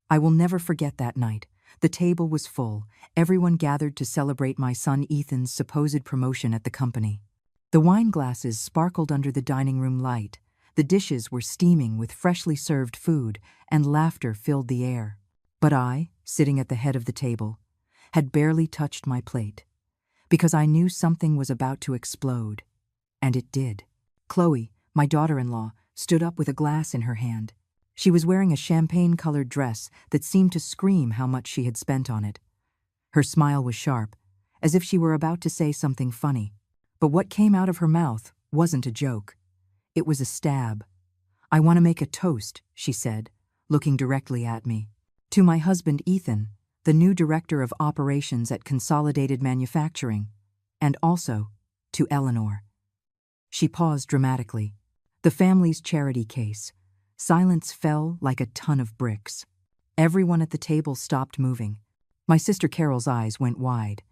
I will never forget that night. The table was full, everyone gathered to celebrate my son Ethan's supposed promotion at the company. The wine glasses sparkled under the dining room light, the dishes were steaming with freshly served food, and laughter filled the air. But I, sitting at the head of the table, had barely touched my plate, because I knew something was about to explode. And it did. Chloe, my daughter-in-law, stood up with a glass in her hand. She was wearing a champagne-colored dress that seemed to scream how much she had spent on it. Her smile was sharp, as if she were about to say something funny. But what came out of her mouth wasn't a joke. It was a stab. "I want to make a toast," she said, looking directly at me. "To my husband Ethan, the new director of operations at Consolidated Manufacturing, and also to Eleanor." She paused dramatically. The family's charity case. Silence fell like a ton of bricks. Everyone at the table stopped moving. My sister Carol's eyes went wide.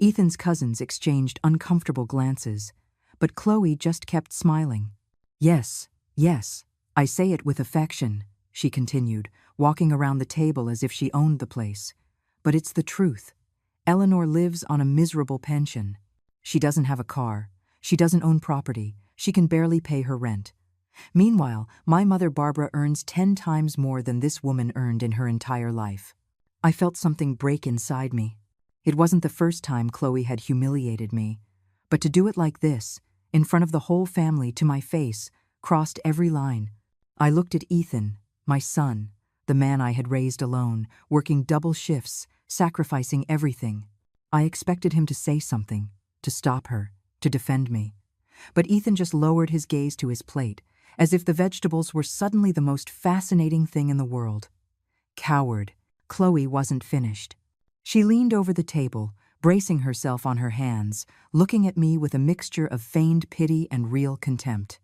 Ethan's cousins exchanged uncomfortable glances, but Chloe just kept smiling. "Yes, yes, I say it with affection," she continued, walking around the table as if she owned the place. "But it's the truth. Eleanor lives on a miserable pension. She doesn't have a car. She doesn't own property. She can barely pay her rent. Meanwhile, my mother Barbara earns 10 times more than this woman earned in her entire life." I felt something break inside me. It wasn't the first time Chloe had humiliated me, but to do it like this, in front of the whole family to my face, crossed every line. I looked at Ethan, my son, the man I had raised alone, working double shifts, sacrificing everything. I expected him to say something, to stop her, to defend me. But Ethan just lowered his gaze to his plate, as if the vegetables were suddenly the most fascinating thing in the world. Coward. Chloe wasn't finished. She leaned over the table, bracing herself on her hands, looking at me with a mixture of feigned pity and real contempt.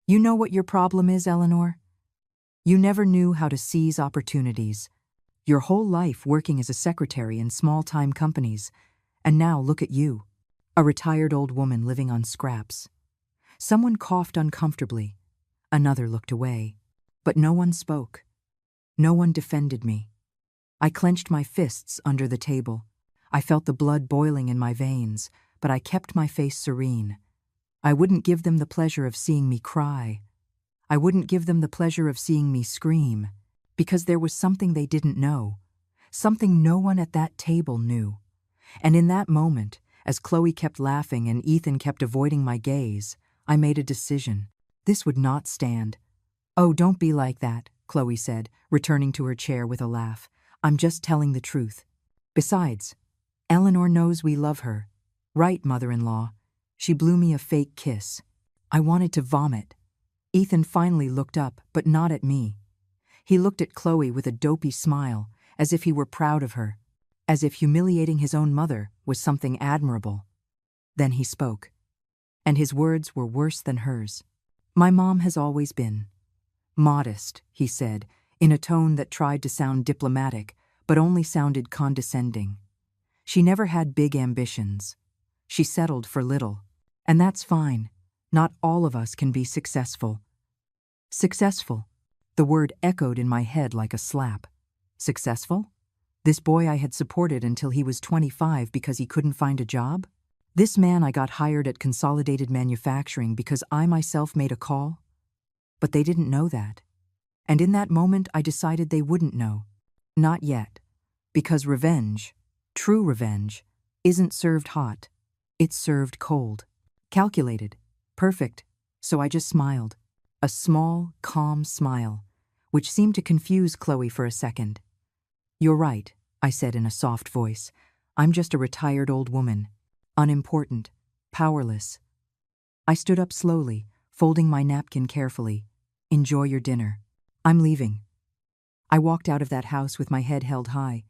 "You know what your problem is, Eleanor? You never knew how to seize opportunities. Your whole life working as a secretary in small-time companies, and now look at you, a retired old woman living on scraps." Someone coughed uncomfortably. Another looked away. But no one spoke. No one defended me. I clenched my fists under the table. I felt the blood boiling in my veins, but I kept my face serene. I wouldn't give them the pleasure of seeing me cry. I wouldn't give them the pleasure of seeing me scream, because there was something they didn't know, something no one at that table knew. And in that moment, as Chloe kept laughing and Ethan kept avoiding my gaze, I made a decision. This would not stand. "Oh, don't be like that," Chloe said, returning to her chair with a laugh. "I'm just telling the truth. Besides, Eleanor knows we love her. Right, mother-in-law?" She blew me a fake kiss. I wanted to vomit. Ethan finally looked up, but not at me. He looked at Chloe with a dopey smile, as if he were proud of her, as if humiliating his own mother was something admirable. Then he spoke, and his words were worse than hers. "My mom has always been modest," he said, in a tone that tried to sound diplomatic, but only sounded condescending. "She never had big ambitions. She settled for little. And that's fine. Not all of us can be successful." Successful. The word echoed in my head like a slap. Successful? This boy I had supported until he was 25 because he couldn't find a job? This man I got hired at Consolidated Manufacturing because I myself made a call? But they didn't know that. And in that moment I decided they wouldn't know. Not yet. Because revenge, true revenge, isn't served hot. It's served cold. Calculated. Perfect. So I just smiled. A small, calm smile, which seemed to confuse Chloe for a second. "You're right," I said in a soft voice. "I'm just a retired old woman. Unimportant. Powerless." I stood up slowly, folding my napkin carefully. "Enjoy your dinner. I'm leaving." I walked out of that house with my head held high.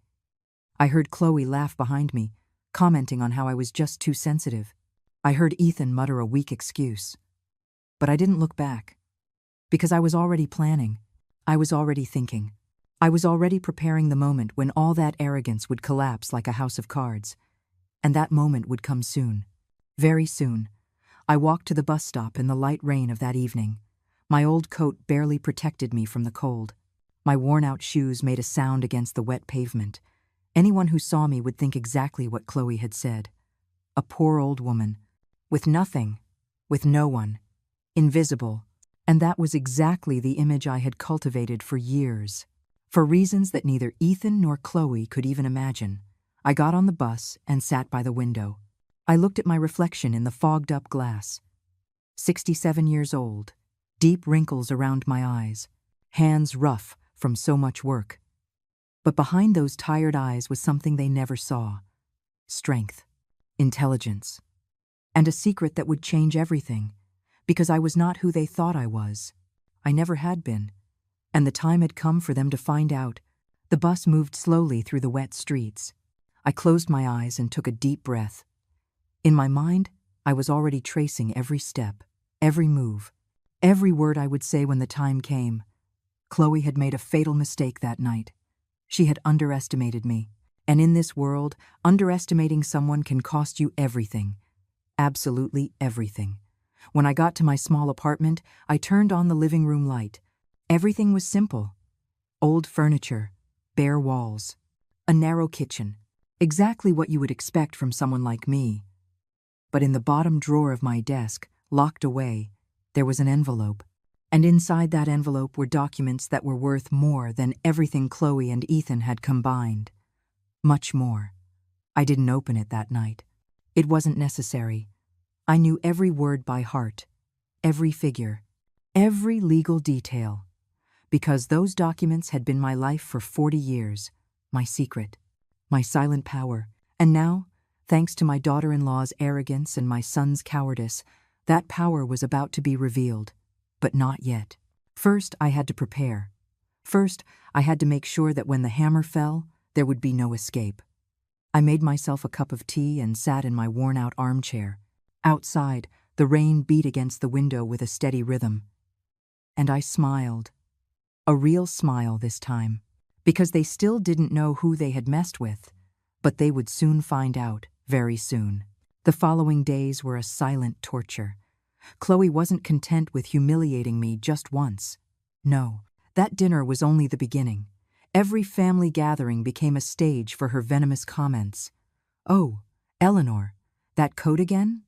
I heard Chloe laugh behind me, commenting on how I was just too sensitive. I heard Ethan mutter a weak excuse. But I didn't look back. Because I was already planning. I was already thinking. I was already preparing the moment when all that arrogance would collapse like a house of cards. And that moment would come soon. Very soon. I walked to the bus stop in the light rain of that evening. My old coat barely protected me from the cold. My worn-out shoes made a sound against the wet pavement. Anyone who saw me would think exactly what Chloe had said. A poor old woman, with nothing, with no one, invisible. And that was exactly the image I had cultivated for years. For reasons that neither Ethan nor Chloe could even imagine, I got on the bus and sat by the window. I looked at my reflection in the fogged-up glass. 67 years old, deep wrinkles around my eyes, hands rough from so much work. But behind those tired eyes was something they never saw. Strength, intelligence, and a secret that would change everything, because I was not who they thought I was. I never had been, and the time had come for them to find out. The bus moved slowly through the wet streets. I closed my eyes and took a deep breath. In my mind, I was already tracing every step, every move, every word I would say when the time came. Chloe had made a fatal mistake that night. She had underestimated me, and in this world, underestimating someone can cost you everything. Absolutely everything. When I got to my small apartment, I turned on the living room light. Everything was simple. Old furniture, bare walls, a narrow kitchen, exactly what you would expect from someone like me. But in the bottom drawer of my desk, locked away, there was an envelope. And inside that envelope were documents that were worth more than everything Chloe and Ethan had combined. Much more. I didn't open it that night. It wasn't necessary. I knew every word by heart, every figure, every legal detail, because those documents had been my life for 40 years, my secret, my silent power. And now, thanks to my daughter-in-law's arrogance and my son's cowardice, that power was about to be revealed. But not yet. First, I had to prepare. First, I had to make sure that when the hammer fell, there would be no escape. I made myself a cup of tea and sat in my worn-out armchair. Outside, the rain beat against the window with a steady rhythm. And I smiled. A real smile this time, because they still didn't know who they had messed with, but they would soon find out, very soon. The following days were a silent torture. Chloe wasn't content with humiliating me just once. No, that dinner was only the beginning. Every family gathering became a stage for her venomous comments. "Oh, Eleanor, that coat again?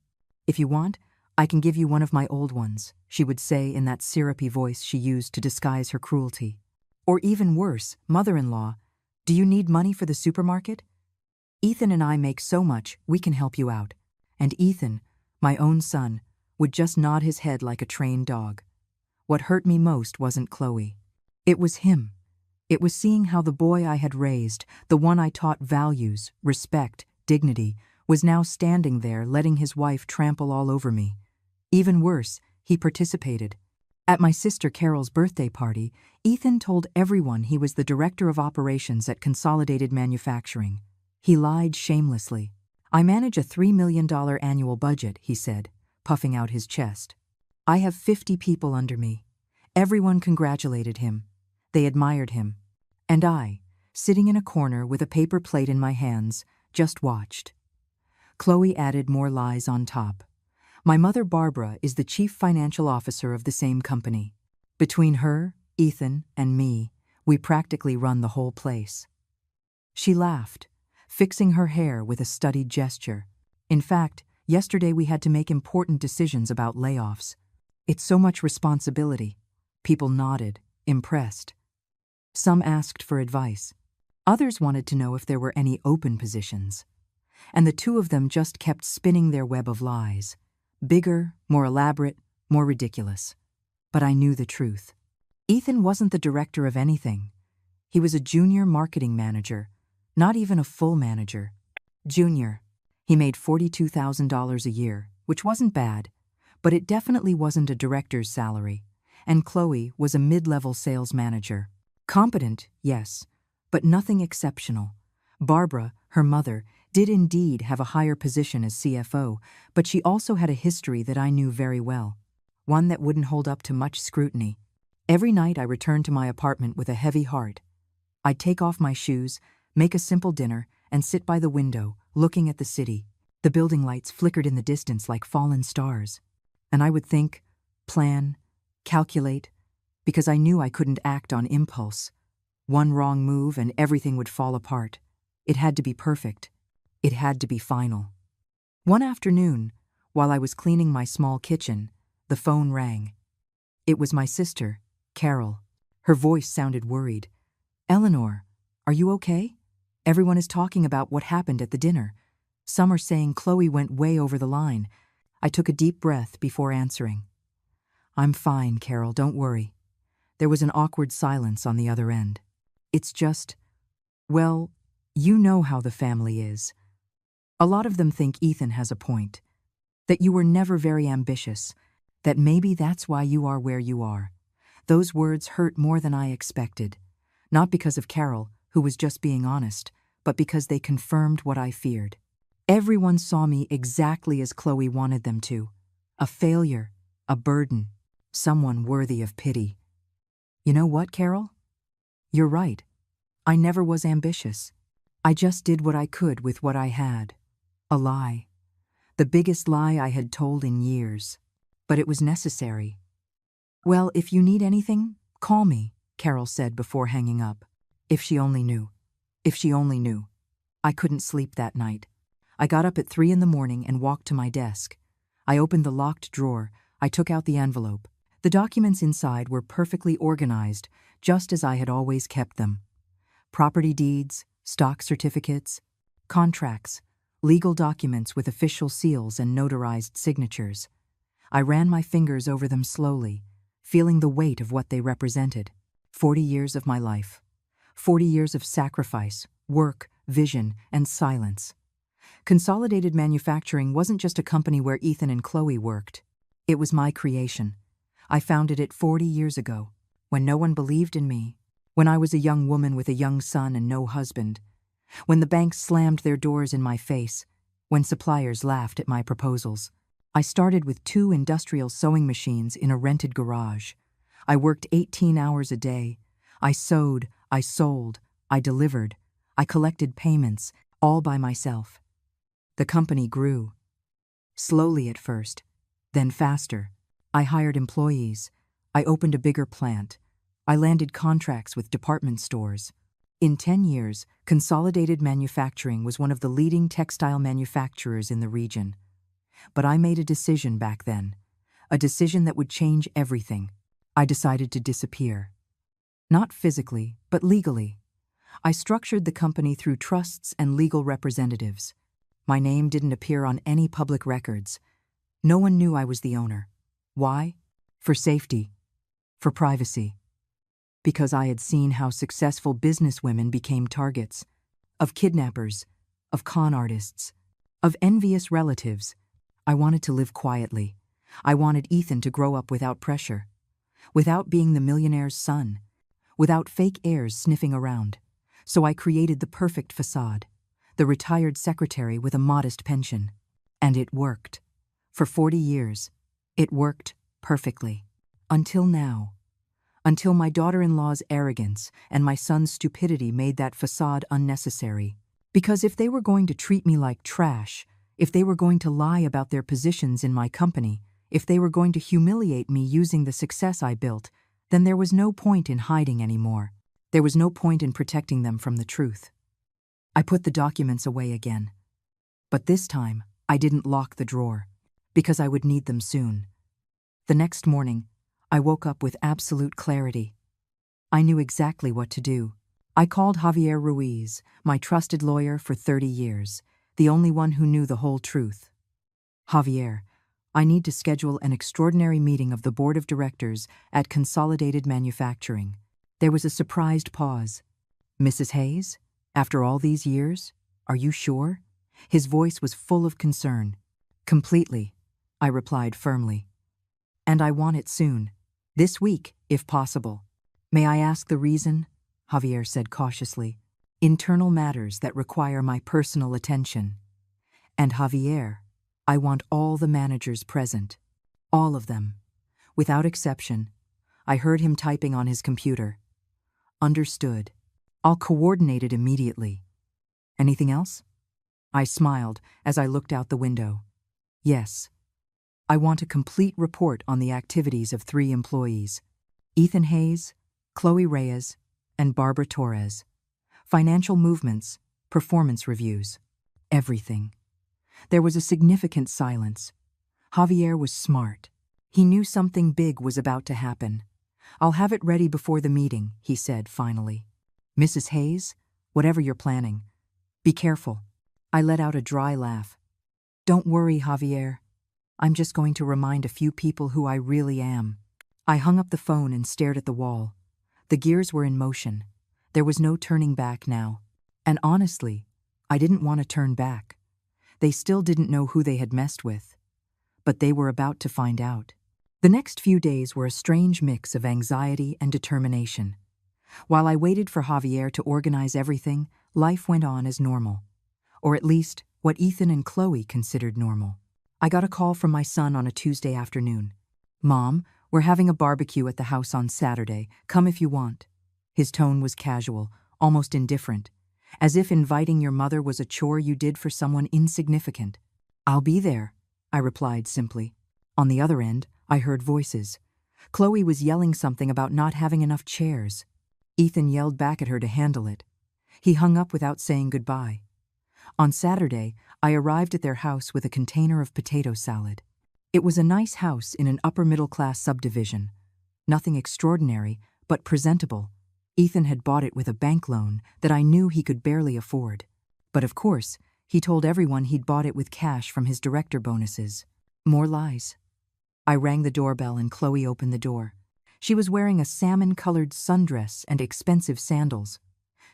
If you want, I can give you one of my old ones," she would say in that syrupy voice she used to disguise her cruelty. Or even worse, mother-in-law, "Do you need money for the supermarket? Ethan and I make so much, we can help you out." And Ethan, my own son, would just nod his head like a trained dog. What hurt me most wasn't Chloe. It was him. It was seeing how the boy I had raised, the one I taught values, respect, dignity, was now standing there letting his wife trample all over me. Even worse, he participated. At my sister Carol's birthday party, Ethan told everyone he was the director of operations at Consolidated Manufacturing. He lied shamelessly. "I manage a $3 million annual budget," he said, puffing out his chest. "I have 50 people under me." Everyone congratulated him. They admired him. And I, sitting in a corner with a paper plate in my hands, just watched. Chloe added more lies on top. My mother Barbara is the chief financial officer of the same company. Between her, Ethan, and me, we practically run the whole place. She laughed, fixing her hair with a studied gesture. In fact, yesterday we had to make important decisions about layoffs. "It's so much responsibility." People nodded, impressed. Some asked for advice. Others wanted to know if there were any open positions. And the two of them just kept spinning their web of lies. Bigger, more elaborate, more ridiculous. But I knew the truth. Ethan wasn't the director of anything. He was a junior marketing manager, not even a full manager. Junior. He made $42,000 a year, which wasn't bad, but it definitely wasn't a director's salary. And Chloe was a mid-level sales manager. Competent, yes, but nothing exceptional. Barbara, her mother, did indeed have a higher position as CFO, but she also had a history that I knew very well, one that wouldn't hold up to much scrutiny. Every night I returned to my apartment with a heavy heart. I'd take off my shoes, make a simple dinner, and sit by the window, looking at the city. The building lights flickered in the distance like fallen stars. And I would think, plan, calculate, because I knew I couldn't act on impulse. One wrong move and everything would fall apart. It had to be perfect. It had to be final. One afternoon, while I was cleaning my small kitchen, the phone rang. It was my sister, Carol. Her voice sounded worried. "Eleanor, are you okay? Everyone is talking about what happened at the dinner. Some are saying Chloe went way over the line." I took a deep breath before answering. "I'm fine, Carol, don't worry." There was an awkward silence on the other end. "It's just, well, you know how the family is. A lot of them think Ethan has a point. That you were never very ambitious. That maybe that's why you are where you are." Those words hurt more than I expected. Not because of Carol, who was just being honest, but because they confirmed what I feared. Everyone saw me exactly as Chloe wanted them to. A failure, a burden, someone worthy of pity. You know what, Carol? You're right. I never was ambitious. I just did what I could with what I had. A lie. The biggest lie I had told in years. But it was necessary. "Well, if you need anything, call me," Carol said before hanging up. If she only knew. If she only knew. I couldn't sleep that night. I got up at 3 in the morning and walked to my desk. I opened the locked drawer. I took out the envelope. The documents inside were perfectly organized, just as I had always kept them. Property deeds, stock certificates, contracts, legal documents with official seals and notarized signatures. I ran my fingers over them slowly, feeling the weight of what they represented. 40 years of my life. 40 years of sacrifice, work, vision, and silence. Consolidated Manufacturing wasn't just a company where Ethan and Chloe worked. It was my creation. I founded it 40 years ago, when no one believed in me, when I was a young woman with a young son and no husband, when the banks slammed their doors in my face, when suppliers laughed at my proposals. I started with 2 industrial sewing machines in a rented garage. I worked 18 hours a day. I sewed, I sold, I delivered, I collected payments, all by myself. The company grew. Slowly at first, then faster. I hired employees. I opened a bigger plant. I landed contracts with department stores. In 10 years, Consolidated Manufacturing was one of the leading textile manufacturers in the region. But I made a decision back then, a decision that would change everything. I decided to disappear. Not physically, but legally. I structured the company through trusts and legal representatives. My name didn't appear on any public records. No one knew I was the owner. Why? For safety. For privacy. Because I had seen how successful businesswomen became targets. Of kidnappers. Of con artists. Of envious relatives. I wanted to live quietly. I wanted Ethan to grow up without pressure. Without being the millionaire's son. Without fake heirs sniffing around. So I created the perfect facade. The retired secretary with a modest pension. And it worked. For 40 years, it worked perfectly. Until now. Until my daughter-in-law's arrogance and my son's stupidity made that facade unnecessary. Because if they were going to treat me like trash, if they were going to lie about their positions in my company, if they were going to humiliate me using the success I built, then there was no point in hiding anymore. There was no point in protecting them from the truth. I put the documents away again. But this time, I didn't lock the drawer, because I would need them soon. The next morning, I woke up with absolute clarity. I knew exactly what to do. I called Javier Ruiz, my trusted lawyer for 30 years, the only one who knew the whole truth. "Javier, I need to schedule an extraordinary meeting of the board of directors at Consolidated Manufacturing." There was a surprised pause. "Mrs. Hayes? After all these years? Are you sure?" His voice was full of concern. "Completely," I replied firmly. "And I want it soon. This week, if possible." "May I ask the reason?" Javier said cautiously. "Internal matters that require my personal attention." "And Javier, I want all the managers present. All of them. Without exception." I heard him typing on his computer. "Understood. I'll coordinate it immediately." "Anything else?" I smiled as I looked out the window. "Yes. I want a complete report on the activities of 3 employees. Ethan Hayes, Chloe Reyes, and Barbara Torres. Financial movements, performance reviews. Everything. There was a significant silence. Javier was smart. He knew something big was about to happen. "I'll have it ready before the meeting," he said finally. "Mrs. Hayes, whatever you're planning, be careful." I let out a dry laugh. "Don't worry, Javier. I'm just going to remind a few people who I really am." I hung up the phone and stared at the wall. The gears were in motion. There was no turning back now. And honestly, I didn't want to turn back. They still didn't know who they had messed with. But they were about to find out. The next few days were a strange mix of anxiety and determination. While I waited for Javier to organize everything, life went on as normal. Or at least, what Ethan and Chloe considered normal. I got a call from my son on a Tuesday afternoon. "Mom, we're having a barbecue at the house on Saturday. Come if you want." His tone was casual, almost indifferent, as if inviting your mother was a chore you did for someone insignificant. "I'll be there," I replied simply. On the other end, I heard voices. Chloe was yelling something about not having enough chairs. Ethan yelled back at her to handle it. He hung up without saying goodbye. On Saturday, I arrived at their house with a container of potato salad. It was a nice house in an upper-middle-class subdivision. Nothing extraordinary, but presentable. Ethan had bought it with a bank loan that I knew he could barely afford. But of course, he told everyone he'd bought it with cash from his director bonuses. More lies. I rang the doorbell and Chloe opened the door. She was wearing a salmon-colored sundress and expensive sandals.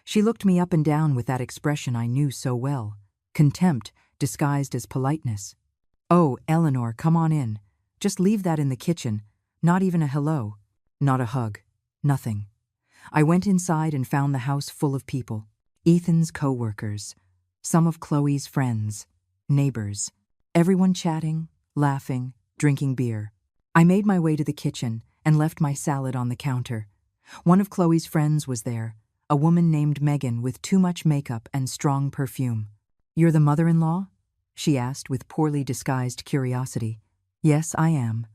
She looked me up and down with that expression I knew so well, contempt disguised as politeness. "Oh, Eleanor, come on in. Just leave that in the kitchen. Not even a hello. Not a hug. Nothing." I went inside and found the house full of people. Ethan's co-workers, some of Chloe's friends, neighbors, everyone chatting, laughing, drinking beer. I made my way to the kitchen and left my salad on the counter. One of Chloe's friends was there, a woman named Megan with too much makeup and strong perfume. "You're the mother-in-law?" she asked with poorly disguised curiosity. "Yes, I am."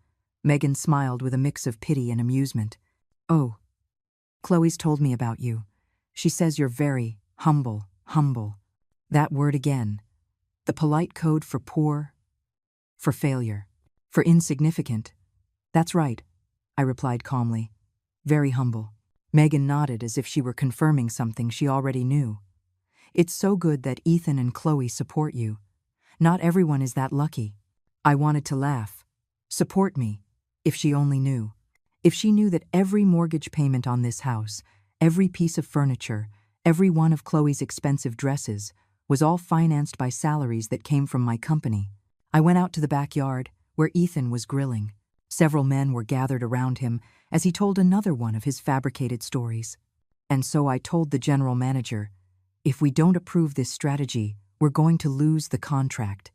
Megan smiled with a mix of pity and amusement. "Oh, Chloe's told me about you. She says you're very humble. That word again. The polite code for poor, for failure, for insignificant." "That's right," I replied calmly. "Very humble." Megan nodded as if she were confirming something she already knew. "It's so good that Ethan and Chloe support you. Not everyone is that lucky." I wanted to laugh. Support me. If she only knew. If she knew that every mortgage payment on this house, every piece of furniture, every one of Chloe's expensive dresses, was all financed by salaries that came from my company. I went out to the backyard, where Ethan was grilling. Several men were gathered around him as he told another one of his fabricated stories. And so I told the general manager, "If we don't approve this strategy, we're going to lose the contract."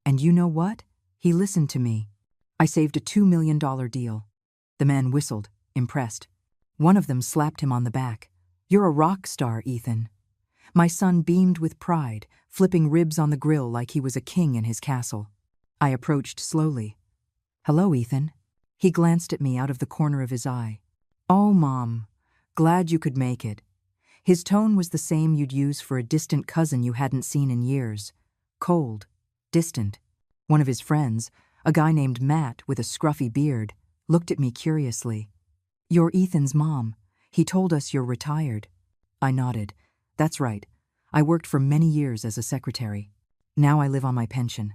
And you know what? He listened to me. I saved a $2 million deal. The man whistled, impressed. One of them slapped him on the back. "You're a rock star, Ethan." My son beamed with pride, flipping ribs on the grill like he was a king in his castle. I approached slowly. "Hello, Ethan." He glanced at me out of the corner of his eye. "Oh, Mom, glad you could make it." His tone was the same you'd use for a distant cousin you hadn't seen in years. Cold, distant. One of his friends, a guy named Matt with a scruffy beard, looked at me curiously. "You're Ethan's mom. He told us you're retired." I nodded. "That's right. I worked for many years as a secretary. Now I live on my pension."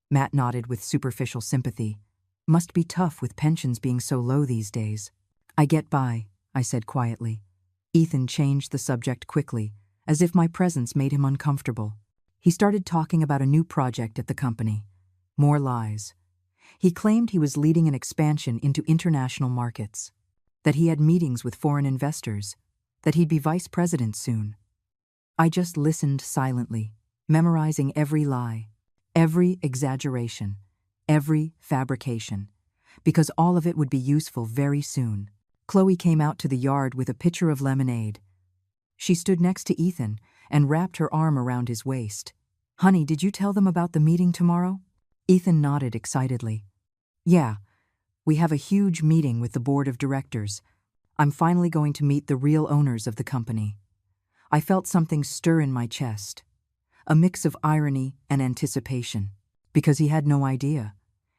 Matt nodded with superficial sympathy. "Must be tough with pensions being so low these days." "I get by," I said quietly. Ethan changed the subject quickly, as if my presence made him uncomfortable. He started talking about a new project at the company. More lies. He claimed he was leading an expansion into international markets, that he had meetings with foreign investors, that he'd be vice president soon. I just listened silently, memorizing every lie, every exaggeration, every fabrication, because all of it would be useful very soon. Chloe came out to the yard with a pitcher of lemonade. She stood next to Ethan and wrapped her arm around his waist. "Honey, did you tell them about the meeting tomorrow?" Ethan nodded excitedly. "Yeah, we have a huge meeting with the board of directors. I'm finally going to meet the real owners of the company. I felt something stir in my chest, a mix of irony and anticipation, because he had no idea.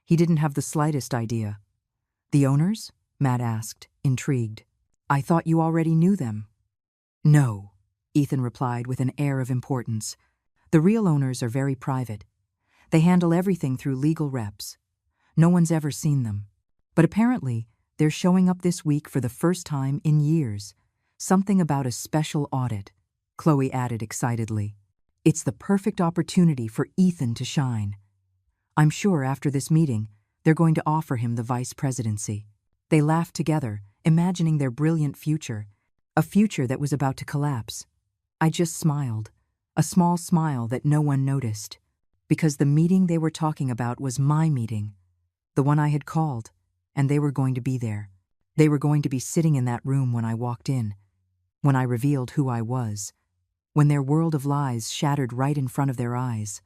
He didn't have the slightest idea. The owners? Matt asked, intrigued. I thought you already knew them. No, Ethan replied with an air of importance. The real owners are very private. They handle everything through legal reps. No one's ever seen them. But apparently, they're showing up this week for the first time in years. Something about a special audit, Chloe added excitedly. It's the perfect opportunity for Ethan to shine. I'm sure after this meeting, they're going to offer him the vice presidency. They laughed together, imagining their brilliant future, a future that was about to collapse. I just smiled, a small smile that no one noticed, because the meeting they were talking about was my meeting, the one I had called, and they were going to be there. They were going to be sitting in that room when I walked in, when I revealed who I was, when their world of lies shattered right in front of their eyes.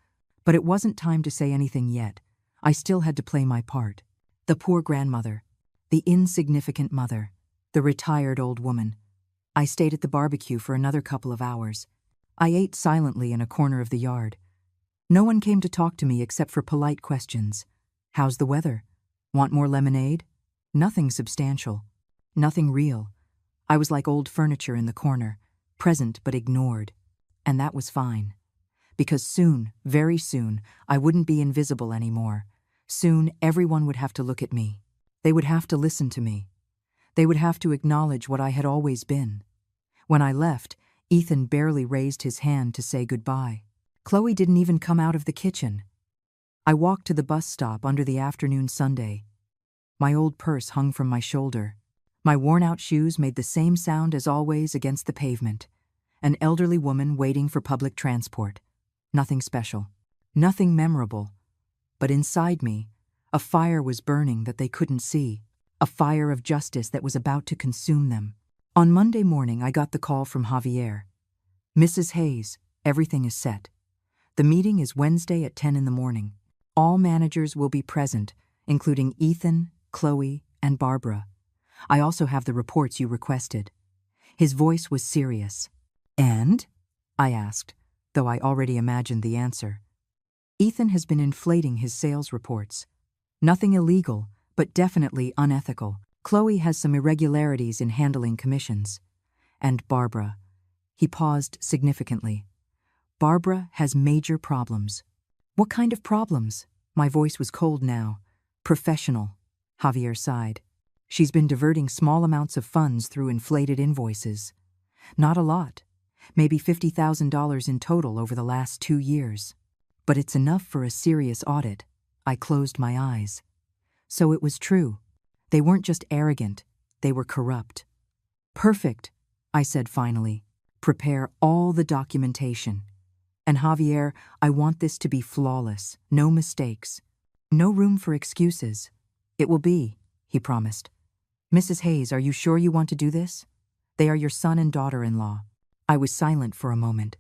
But it wasn't time to say anything yet. I still had to play my part. The poor grandmother, the insignificant mother, the retired old woman. I stayed at the barbecue for another couple of hours. I ate silently in a corner of the yard. No one came to talk to me except for polite questions. How's the weather? Want more lemonade? Nothing substantial. Nothing real. I was like old furniture in the corner, present but ignored. And that was fine. Because soon, very soon, I wouldn't be invisible anymore. Soon, everyone would have to look at me. They would have to listen to me. They would have to acknowledge what I had always been. When I left, Ethan barely raised his hand to say goodbye. Chloe didn't even come out of the kitchen. I walked to the bus stop under the afternoon sunday. My old purse hung from my shoulder. My worn-out shoes made the same sound as always against the pavement. An elderly woman waiting for public transport. Nothing special. Nothing memorable. But inside me, a fire was burning that they couldn't see. A fire of justice that was about to consume them. On Monday morning, I got the call from Javier. Mrs. Hayes, everything is set. The meeting is Wednesday at 10 in the morning. All managers will be present, including Ethan, Chloe, and Barbara. I also have the reports you requested. His voice was serious. And? I asked, though I already imagined the answer. Ethan has been inflating his sales reports. Nothing illegal, but definitely unethical. Chloe has some irregularities in handling commissions. And Barbara. He paused significantly. Barbara has major problems. What kind of problems? My voice was cold now. Professional, Javier sighed. She's been diverting small amounts of funds through inflated invoices. Not a lot. Maybe $50,000 in total over the last 2 years. But it's enough for a serious audit. I closed my eyes. So it was true. They weren't just arrogant, they were corrupt. Perfect, I said finally. Prepare all the documentation. And Javier, I want this to be flawless, no mistakes. No room for excuses. It will be, he promised. Mrs. Hayes, are you sure you want to do this? They are your son and daughter-in-law. I was silent for a moment.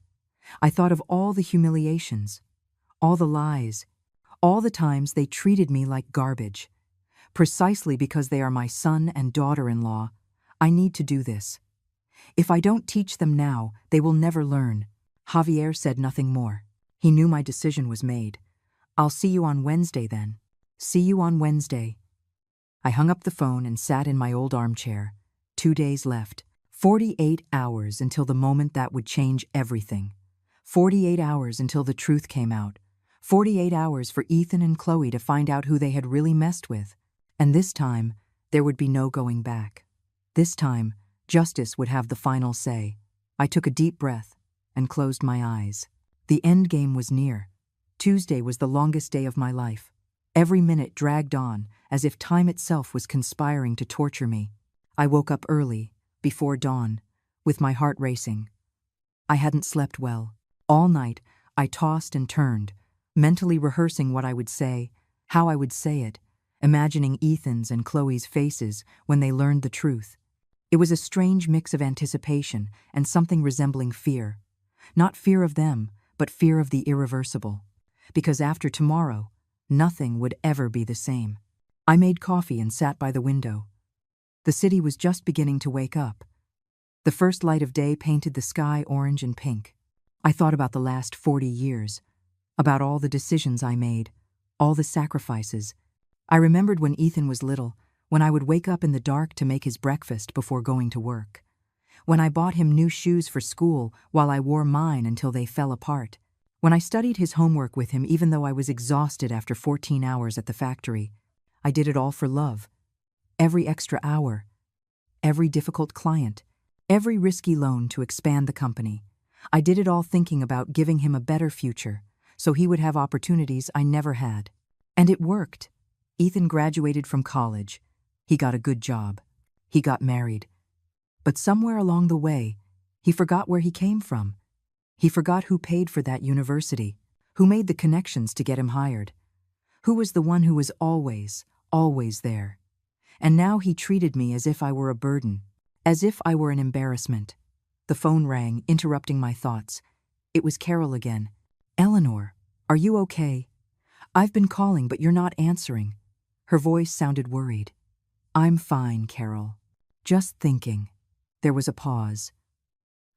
I thought of all the humiliations, all the lies, all the times they treated me like garbage. Precisely because they are my son and daughter-in-law, I need to do this. If I don't teach them now, they will never learn. Javier said nothing more. He knew my decision was made. I'll see you on Wednesday then. See you on Wednesday. I hung up the phone and sat in my old armchair. 2 days left. 48 hours until the moment that would change everything. 48 hours until the truth came out. 48 hours for Ethan and Chloe to find out who they had really messed with. And this time, there would be no going back. This time, justice would have the final say. I took a deep breath and closed my eyes. The end game was near. Tuesday was the longest day of my life. Every minute dragged on, as if time itself was conspiring to torture me. I woke up early, before dawn, with my heart racing. I hadn't slept well. All night, I tossed and turned, mentally rehearsing what I would say, how I would say it, imagining Ethan's and Chloe's faces when they learned the truth. It was a strange mix of anticipation and something resembling fear. Not fear of them, but fear of the irreversible. Because after tomorrow, nothing would ever be the same. I made coffee and sat by the window. The city was just beginning to wake up. The first light of day painted the sky orange and pink. I thought about the last 40 years, about all the decisions I made, all the sacrifices. I remembered when Ethan was little, when I would wake up in the dark to make his breakfast before going to work. When I bought him new shoes for school while I wore mine until they fell apart. When I studied his homework with him even though I was exhausted after 14 hours at the factory. I did it all for love. Every extra hour, every difficult client, every risky loan to expand the company. I did it all thinking about giving him a better future, so he would have opportunities I never had. And it worked. Ethan graduated from college. He got a good job. He got married. But somewhere along the way, he forgot where he came from. He forgot who paid for that university, who made the connections to get him hired, who was the one who was always, always there. And now he treated me as if I were a burden, as if I were an embarrassment. The phone rang, interrupting my thoughts. It was Carol again. "Eleanor, are you okay? I've been calling, but you're not answering." Her voice sounded worried. "I'm fine, Carol. Just thinking." There was a pause.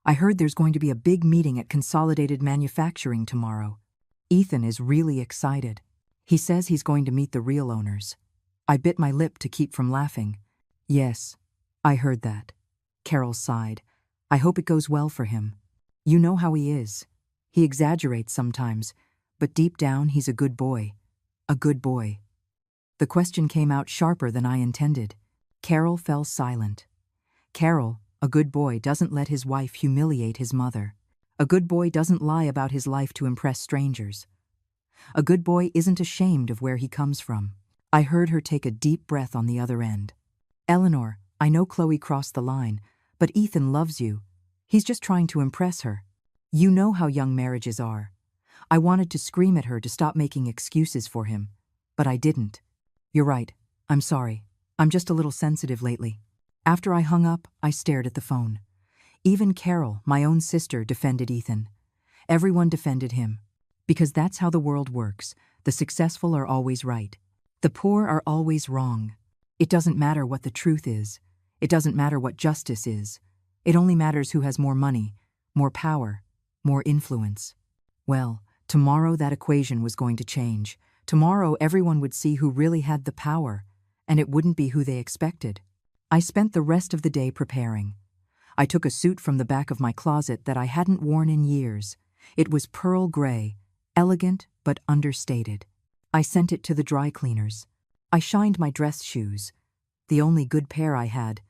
"I heard there's going to be a big meeting at Consolidated Manufacturing tomorrow. Ethan is really excited. He says he's going to meet the real owners." I bit my lip to keep from laughing. "Yes, I heard that." Carol sighed. "I hope it goes well for him. You know how he is. He exaggerates sometimes, but deep down he's a good boy. A good boy." The question came out sharper than I intended. Carol fell silent. Carol, a good boy, doesn't let his wife humiliate his mother. A good boy doesn't lie about his life to impress strangers. A good boy isn't ashamed of where he comes from. I heard her take a deep breath on the other end. "Eleanor, I know Chloe crossed the line, but Ethan loves you. He's just trying to impress her. You know how young marriages are." I wanted to scream at her to stop making excuses for him, but I didn't. "You're right. I'm sorry. I'm just a little sensitive lately." After I hung up, I stared at the phone. Even Carol, my own sister, defended Ethan. Everyone defended him. Because that's how the world works. The successful are always right. The poor are always wrong. It doesn't matter what the truth is. It doesn't matter what justice is. It only matters who has more money, more power, more influence. Well, tomorrow that equation was going to change. Tomorrow everyone would see who really had the power, and it wouldn't be who they expected. I spent the rest of the day preparing. I took a suit from the back of my closet that I hadn't worn in years. It was pearl gray, elegant but understated. I sent it to the dry cleaners. I shined my dress shoes, the only good pair I had.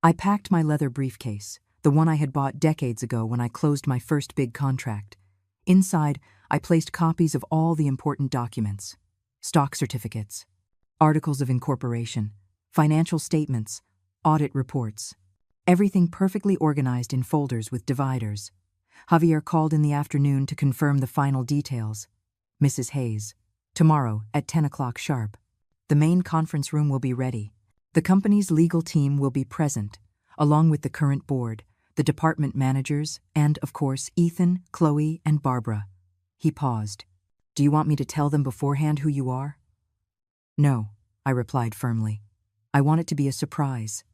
I packed my leather briefcase, the one I had bought decades ago when I closed my first big contract. Inside, I placed copies of all the important documents: stock certificates, articles of incorporation, financial statements, audit reports. Everything perfectly organized in folders with dividers. Javier called in the afternoon to confirm the final details. "Mrs. Hayes, tomorrow at 10 o'clock sharp. The main conference room will be ready. The company's legal team will be present, along with the current board, the department managers, and, of course, Ethan, Chloe, and Barbara." He paused. "Do you want me to tell them beforehand who you are?" "No," I replied firmly. "I want it to be a surprise.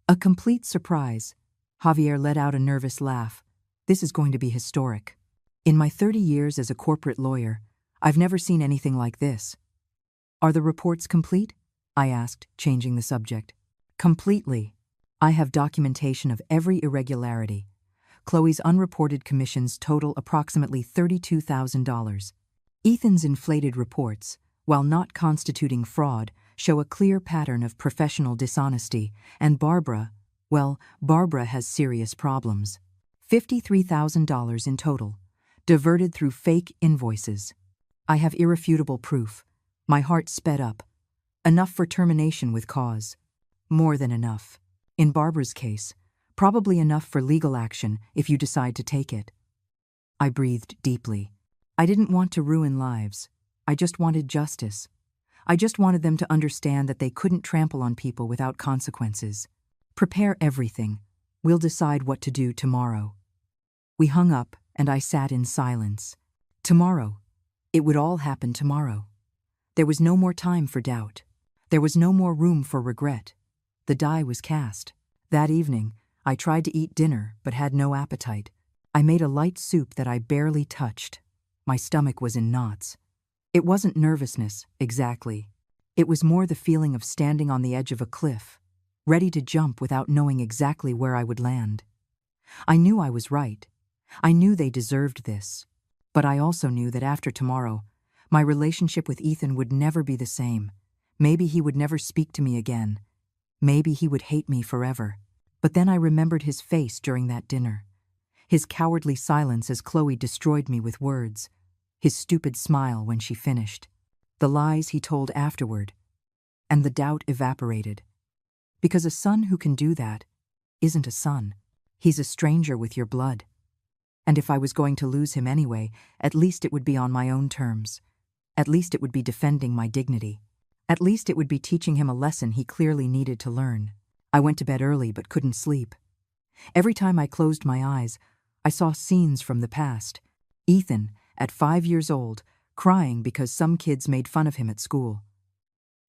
A complete surprise." Javier let out a nervous laugh. "This is going to be historic. In my 30 years as a corporate lawyer, I've never seen anything like this." "Are the reports complete?" I asked, changing the subject. "Completely. I have documentation of every irregularity. Chloe's unreported commissions total approximately $32,000. Ethan's inflated reports, while not constituting fraud, show a clear pattern of professional dishonesty, and Barbara has serious problems. $53,000 in total, diverted through fake invoices. I have irrefutable proof." My heart sped up. Enough for termination with cause. More than enough. In Barbara's case, probably enough for legal action if you decide to take it. I breathed deeply. I didn't want to ruin lives. I just wanted justice. I just wanted them to understand that they couldn't trample on people without consequences. "Prepare everything. We'll decide what to do tomorrow." We hung up, and I sat in silence. Tomorrow. It would all happen tomorrow. There was no more time for doubt. There was no more room for regret. The die was cast. That evening, I tried to eat dinner but had no appetite. I made a light soup that I barely touched. My stomach was in knots. It wasn't nervousness, exactly. It was more the feeling of standing on the edge of a cliff, ready to jump without knowing exactly where I would land. I knew I was right. I knew they deserved this. But I also knew that after tomorrow, my relationship with Ethan would never be the same. Maybe he would never speak to me again. Maybe he would hate me forever. But then I remembered his face during that dinner. His cowardly silence as Chloe destroyed me with words. His stupid smile when she finished. The lies he told afterward. And the doubt evaporated. Because a son who can do that isn't a son. He's a stranger with your blood. And if I was going to lose him anyway, at least it would be on my own terms. At least it would be defending my dignity. At least it would be teaching him a lesson he clearly needed to learn. I went to bed early but couldn't sleep. Every time I closed my eyes, I saw scenes from the past. Ethan, at 5 years old, crying because some kids made fun of him at school.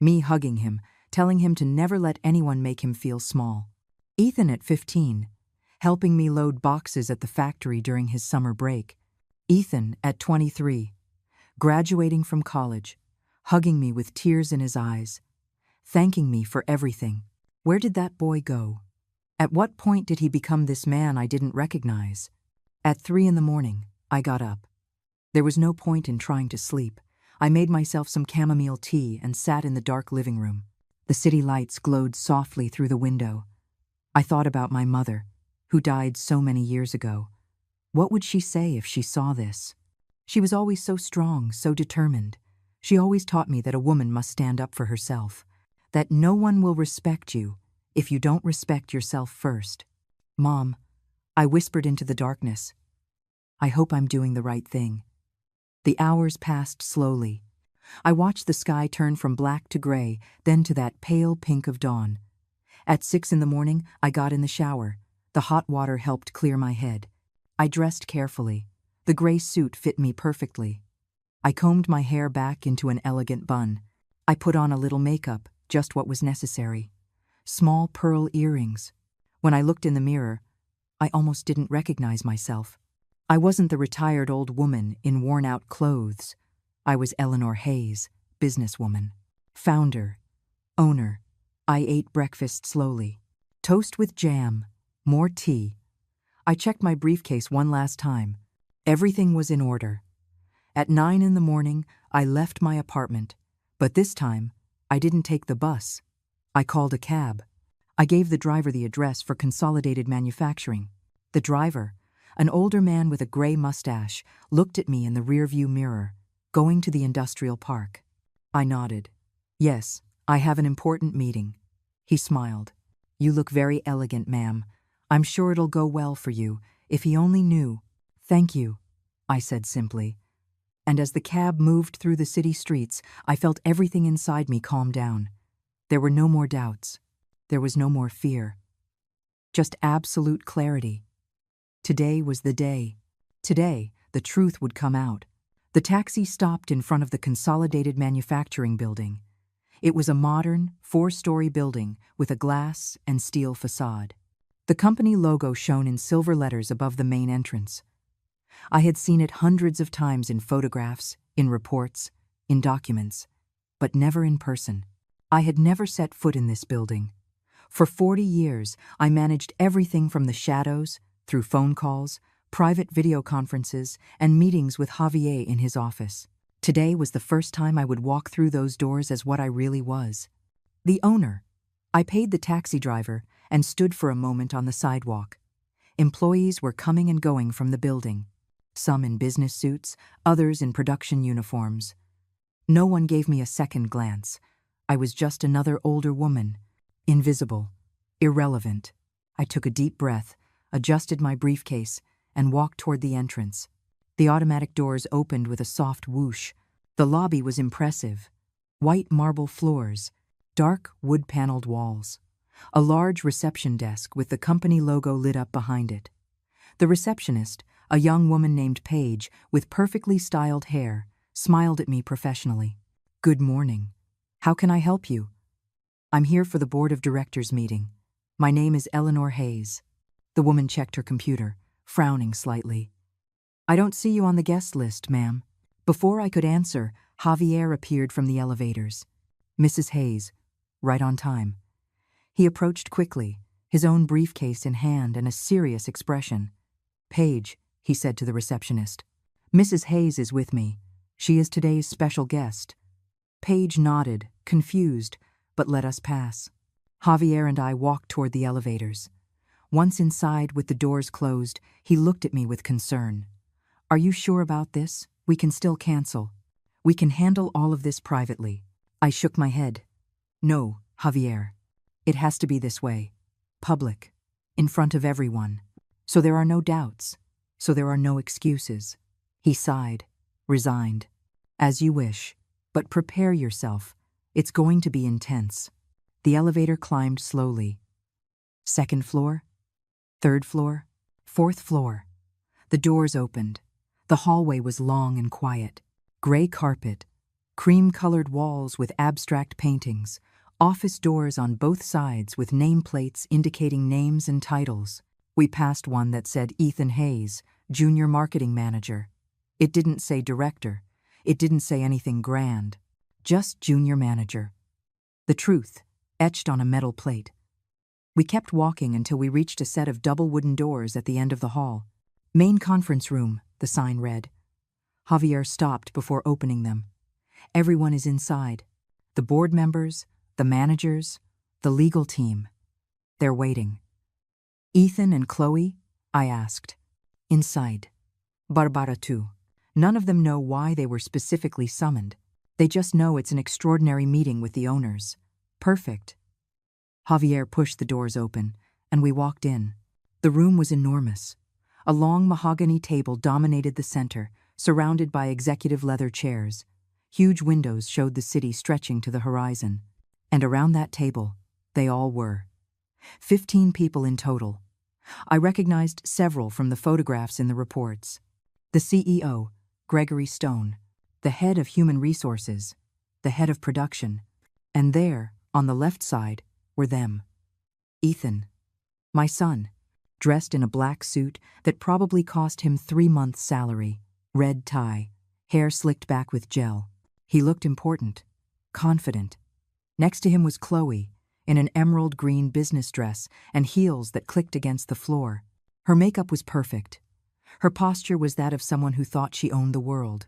Me hugging him, telling him to never let anyone make him feel small. Ethan at 15, helping me load boxes at the factory during his summer break. Ethan at 23, graduating from college, hugging me with tears in his eyes, thanking me for everything. Where did that boy go? At what point did he become this man I didn't recognize? At 3 in the morning, I got up. There was no point in trying to sleep. I made myself some chamomile tea and sat in the dark living room. The city lights glowed softly through the window. I thought about my mother, who died so many years ago. What would she say if she saw this? She was always so strong, so determined. She always taught me that a woman must stand up for herself, that no one will respect you if you don't respect yourself first. Mom, I whispered into the darkness. I hope I'm doing the right thing. The hours passed slowly. I watched the sky turn from black to gray, then to that pale pink of dawn. At 6 in the morning, I got in the shower. The hot water helped clear my head. I dressed carefully. The gray suit fit me perfectly. I combed my hair back into an elegant bun. I put on a little makeup, just what was necessary. Small pearl earrings. When I looked in the mirror, I almost didn't recognize myself. I wasn't the retired old woman in worn-out clothes. I was Eleanor Hayes, businesswoman, founder, owner. I ate breakfast slowly. Toast with jam, more tea. I checked my briefcase one last time. Everything was in order. At 9 in the morning, I left my apartment, but this time, I didn't take the bus. I called a cab. I gave the driver the address for Consolidated Manufacturing. The driver, an older man with a gray mustache, looked at me in the rearview mirror, going to the industrial park. I nodded. Yes, I have an important meeting. He smiled. You look very elegant, ma'am. I'm sure it'll go well for you, if he only knew. Thank you, I said simply. And as the cab moved through the city streets, I felt everything inside me calm down. There were no more doubts. There was no more fear. Just absolute clarity. Today was the day. Today, the truth would come out. The taxi stopped in front of the Consolidated Manufacturing building. It was a modern, 4-story building with a glass and steel facade. The company logo shone in silver letters above the main entrance. I had seen it hundreds of times in photographs, in reports, in documents, but never in person. I had never set foot in this building. For 40 years, I managed everything from the shadows, through phone calls, private video conferences, and meetings with Javier in his office. Today was the first time I would walk through those doors as what I really was. The owner. I paid the taxi driver and stood for a moment on the sidewalk. Employees were coming and going from the building. Some in business suits, others in production uniforms. No one gave me a second glance. I was just another older woman. Invisible. Irrelevant. I took a deep breath, adjusted my briefcase, and walked toward the entrance. The automatic doors opened with a soft whoosh. The lobby was impressive. White marble floors, dark wood-paneled walls. A large reception desk with the company logo lit up behind it. The receptionist, a young woman named Paige with perfectly styled hair, smiled at me professionally. Good morning. How can I help you? I'm here for the board of directors meeting. My name is Eleanor Hayes. The woman checked her computer, frowning slightly. I don't see you on the guest list, ma'am. Before I could answer, Javier appeared from the elevators. Mrs. Hayes, right on time. He approached quickly, his own briefcase in hand and a serious expression. Paige, he said to the receptionist. Mrs. Hayes is with me. She is today's special guest. Paige nodded, confused, but let us pass. Javier and I walked toward the elevators. Once inside, with the doors closed, he looked at me with concern. Are you sure about this? We can still cancel. We can handle all of this privately. I shook my head. No, Javier. It has to be this way. Public. In front of everyone. So there are no doubts. So there are no excuses. He sighed, resigned. As you wish. But prepare yourself. It's going to be intense. The elevator climbed slowly. Second floor? Third floor? Fourth floor? The doors opened. The hallway was long and quiet. Gray carpet, cream-colored walls with abstract paintings, office doors on both sides with nameplates indicating names and titles. We passed one that said Ethan Hayes, Junior Marketing Manager. It didn't say Director. It didn't say anything grand. Just Junior Manager. The truth, etched on a metal plate. We kept walking until we reached a set of double wooden doors at the end of the hall. Main conference room, the sign read. Javier stopped before opening them. Everyone is inside. The board members, the managers, the legal team. They're waiting. Ethan and Chloe? I asked. Inside. Barbara too. None of them know why they were specifically summoned. They just know it's an extraordinary meeting with the owners. Perfect. Javier pushed the doors open, and we walked in. The room was enormous. A long mahogany table dominated the center, surrounded by executive leather chairs. Huge windows showed the city stretching to the horizon. And around that table, they all were. 15 people in total. I recognized several from the photographs in the reports. The CEO, Gregory Stone, the head of human resources, the head of production, and there, on the left side, were them. Ethan, my son, dressed in a black suit that probably cost him 3 months' salary, red tie, hair slicked back with gel. He looked important, confident. Next to him was Chloe, in an emerald green business dress and heels that clicked against the floor. Her makeup was perfect. Her posture was that of someone who thought she owned the world.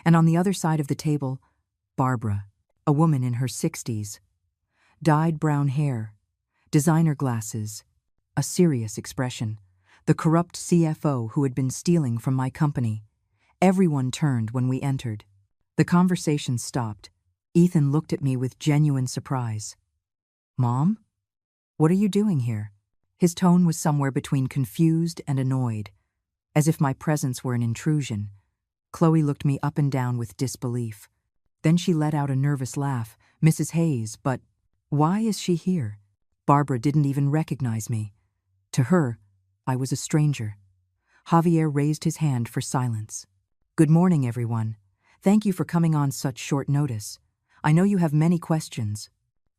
And on the other side of the table, Barbara, a woman in her 60s. Dyed brown hair, designer glasses, a serious expression, the corrupt CFO who had been stealing from my company. Everyone turned when we entered. The conversation stopped. Ethan looked at me with genuine surprise. Mom? What are you doing here? His tone was somewhere between confused and annoyed, as if my presence were an intrusion. Chloe looked me up and down with disbelief. Then she let out a nervous laugh. Mrs. Hayes, but why is she here? Barbara didn't even recognize me. To her, I was a stranger. Javier raised his hand for silence. Good morning, everyone. Thank you for coming on such short notice. I know you have many questions.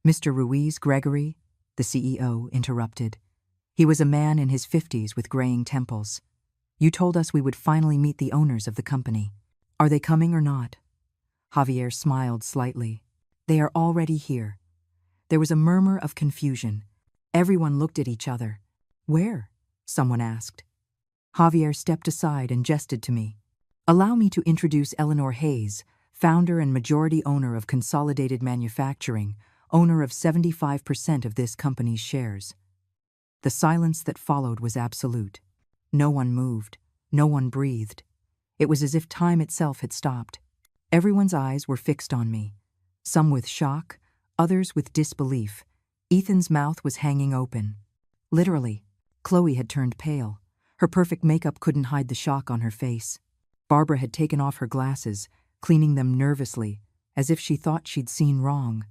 Mr. Ruiz Gregory, the CEO, interrupted. He was a man in his 50s with graying temples. You told us we would finally meet the owners of the company. Are they coming or not? Javier smiled slightly. They are already here. There was a murmur of confusion. Everyone looked at each other. Where? Someone asked. Javier stepped aside and gestured to me. Allow me to introduce Eleanor Hayes, founder and majority owner of Consolidated Manufacturing, owner of 75% of this company's shares. The silence that followed was absolute. No one moved. No one breathed. It was as if time itself had stopped. Everyone's eyes were fixed on me, some with shock, others with disbelief. Ethan's mouth was hanging open. Literally, Chloe had turned pale. Her perfect makeup couldn't hide the shock on her face. Barbara had taken off her glasses, cleaning them nervously, as if she thought she'd seen wrong.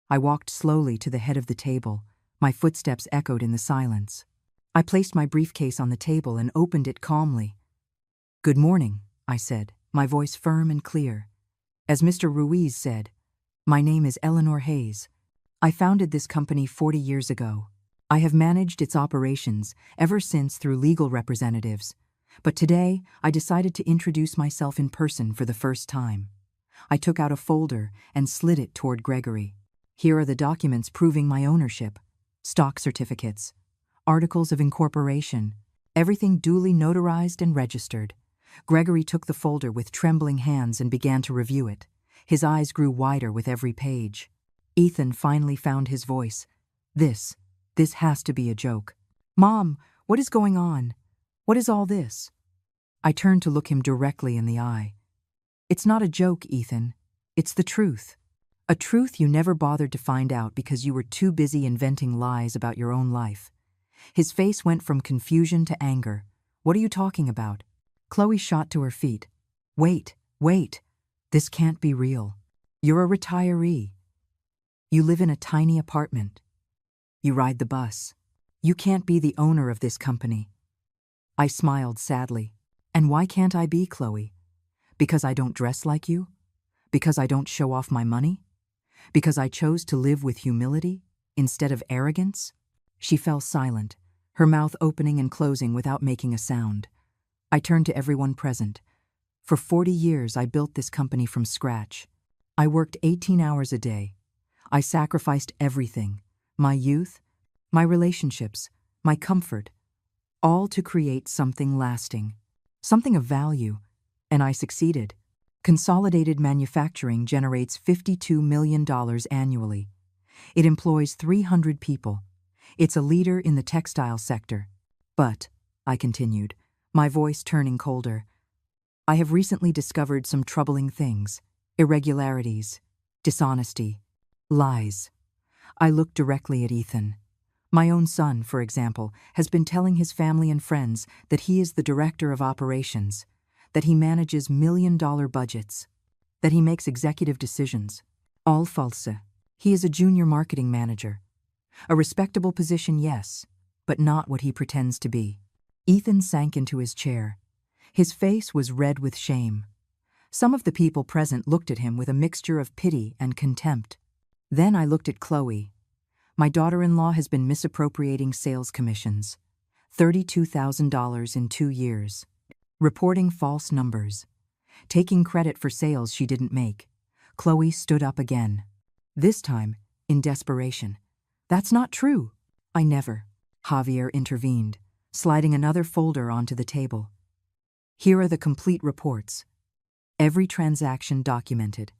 I walked slowly to the head of the table. My footsteps echoed in the silence. I placed my briefcase on the table and opened it calmly. Good morning, I said, my voice firm and clear. As Mr. Ruiz said, my name is Eleanor Hayes. I founded this company 40 years ago. I have managed its operations ever since through legal representatives. But today, I decided to introduce myself in person for the first time. I took out a folder and slid it toward Gregory. Here are the documents proving my ownership. Stock certificates, articles of incorporation, everything duly notarized and registered. Gregory took the folder with trembling hands and began to review it. His eyes grew wider with every page. Ethan finally found his voice. This has to be a joke. Mom, what is going on? What is all this? I turned to look him directly in the eye. It's not a joke, Ethan. It's the truth. A truth you never bothered to find out because you were too busy inventing lies about your own life. His face went from confusion to anger. What are you talking about? Chloe shot to her feet. Wait. This can't be real. You're a retiree. You live in a tiny apartment. You ride the bus. You can't be the owner of this company. I smiled sadly. And why can't I be, Chloe? Because I don't dress like you? Because I don't show off my money? Because I chose to live with humility instead of arrogance? She fell silent, her mouth opening and closing without making a sound. I turned to everyone present. For 40 years, I built this company from scratch. I worked 18 hours a day. I sacrificed everything, my youth, my relationships, my comfort, all to create something lasting, something of value, and I succeeded. Consolidated Manufacturing generates $52 million annually. It employs 300 people. It's a leader in the textile sector. But, I continued, my voice turning colder, I have recently discovered some troubling things: irregularities, dishonesty, lies. I looked directly at Ethan. My own son, for example, has been telling his family and friends that he is the director of operations, that he manages million-dollar budgets, that he makes executive decisions. All false. He is a junior marketing manager. A respectable position, yes, but not what he pretends to be. Ethan sank into his chair. His face was red with shame. Some of the people present looked at him with a mixture of pity and contempt. Then I looked at Chloe. My daughter-in-law has been misappropriating sales commissions. $32,000 in 2 years. Reporting false numbers. Taking credit for sales she didn't make. Chloe stood up again. This time, in desperation. That's not true. I never. Javier intervened, sliding another folder onto the table. Here are the complete reports. Every transaction documented.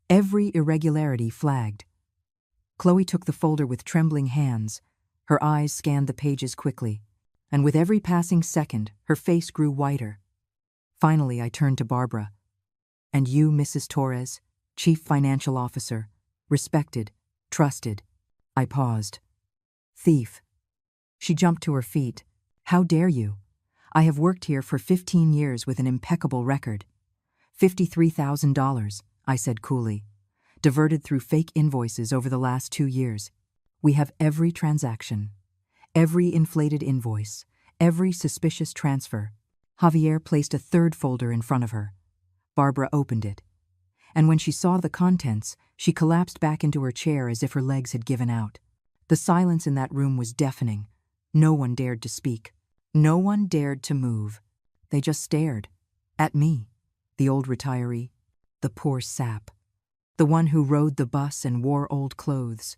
Every irregularity flagged. Chloe took the folder with trembling hands. Her eyes scanned the pages quickly, and with every passing second, her face grew whiter. Finally, I turned to Barbara. And you, Mrs. Torres, Chief Financial Officer, respected, trusted. I paused. Thief. She jumped to her feet. How dare you? I have worked here for 15 years with an impeccable record. $53,000, I said coolly, diverted through fake invoices over the last 2 years. We have every transaction, every inflated invoice, every suspicious transfer. Javier placed a third folder in front of her. Barbara opened it. And when she saw the contents, she collapsed back into her chair as if her legs had given out. The silence in that room was deafening. No one dared to speak. No one dared to move. They just stared. At me, the old retiree, the poor sap, the one who rode the bus and wore old clothes,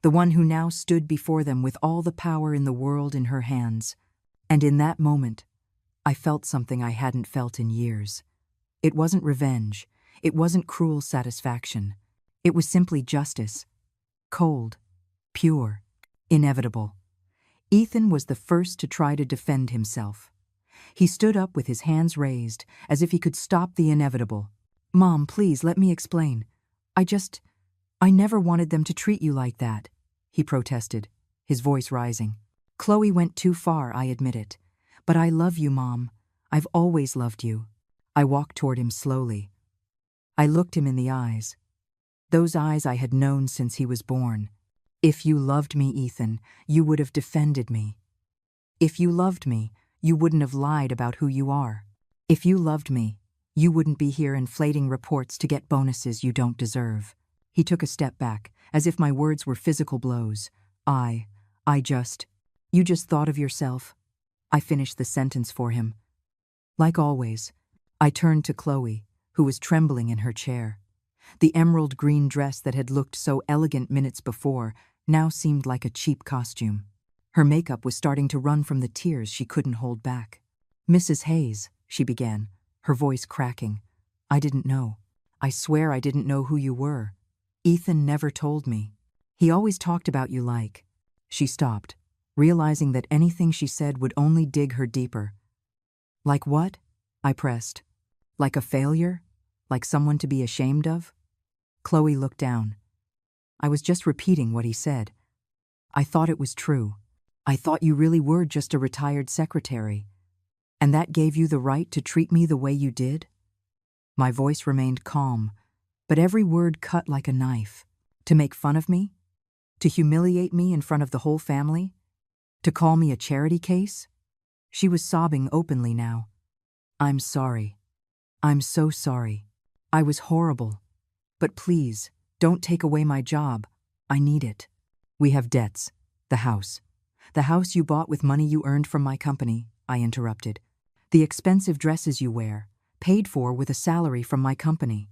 the one who now stood before them with all the power in the world in her hands. And in that moment, I felt something I hadn't felt in years. It wasn't revenge. It wasn't cruel satisfaction. It was simply justice. Cold, pure, inevitable. Ethan was the first to try to defend himself. He stood up with his hands raised, as if he could stop the inevitable. Mom, please, let me explain. I never wanted them to treat you like that, he protested, his voice rising. Chloe went too far, I admit it. But I love you, Mom. I've always loved you. I walked toward him slowly. I looked him in the eyes. Those eyes I had known since he was born. If you loved me, Ethan, you would have defended me. If you loved me, you wouldn't have lied about who you are. If you loved me, you wouldn't be here inflating reports to get bonuses you don't deserve. He took a step back, as if my words were physical blows. You just thought of yourself. I finished the sentence for him. Like always, I turned to Chloe, who was trembling in her chair. The emerald green dress that had looked so elegant minutes before now seemed like a cheap costume. Her makeup was starting to run from the tears she couldn't hold back. "Mrs. Hayes," she began, her voice cracking. "I didn't know. I swear I didn't know who you were. Ethan never told me. He always talked about you like—" She stopped, realizing that anything she said would only dig her deeper. "Like what?" I pressed. "Like a failure? Like someone to be ashamed of?" Chloe looked down. "I was just repeating what he said. I thought it was true. I thought you really were just a retired secretary. And that gave you the right to treat me the way you did?" My voice remained calm, but every word cut like a knife. To make fun of me? To humiliate me in front of the whole family? To call me a charity case? She was sobbing openly now. "I'm sorry. I'm so sorry. I was horrible. But please, don't take away my job. I need it. We have debts. The house. The house you bought with money you earned from my company," I interrupted. "The expensive dresses you wear, paid for with a salary from my company.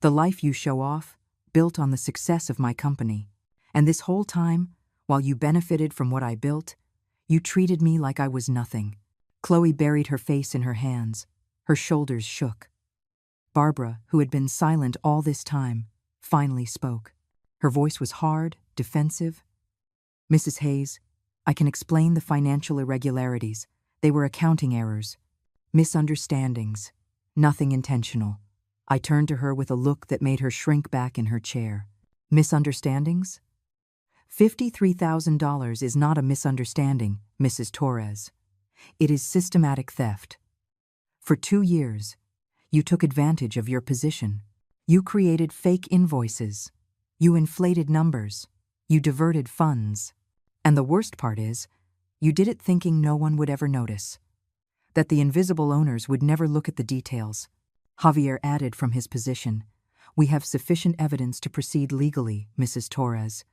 The life you show off, built on the success of my company. And this whole time, while you benefited from what I built, you treated me like I was nothing." Chloe buried her face in her hands. Her shoulders shook. Barbara, who had been silent all this time, finally spoke. Her voice was hard, defensive. "Mrs. Hayes, I can explain the financial irregularities. They were accounting errors. Misunderstandings. Nothing intentional." I turned to her with a look that made her shrink back in her chair. "Misunderstandings? $53,000 is not a misunderstanding, Mrs. Torres. It is systematic theft. For 2 years, you took advantage of your position. You created fake invoices. You inflated numbers. You diverted funds. And the worst part is, you did it thinking no one would ever notice. That the invisible owners would never look at the details." Javier added from his position. "We have sufficient evidence to proceed legally, Mrs. Torres.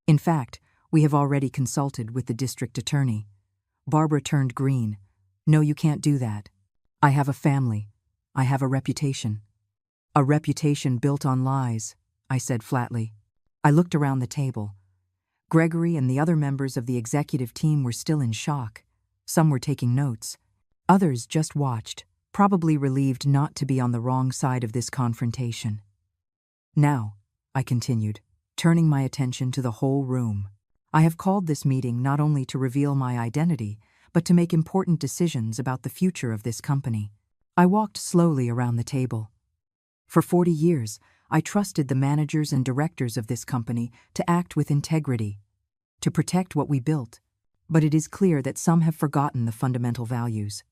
In fact, we have already consulted with the district attorney." Barbara turned green. "No, you can't do that. I have a family. I have a reputation." "A reputation built on lies," I said flatly. I looked around the table. Gregory and the other members of the executive team were still in shock. Some were taking notes. Others just watched, probably relieved not to be on the wrong side of this confrontation. "Now," I continued, turning my attention to the whole room, "I have called this meeting not only to reveal my identity, but to make important decisions about the future of this company." I walked slowly around the table. For 40 years, I trusted the managers and directors of this company to act with integrity, to protect what we built. But it is clear that some have forgotten the fundamental values.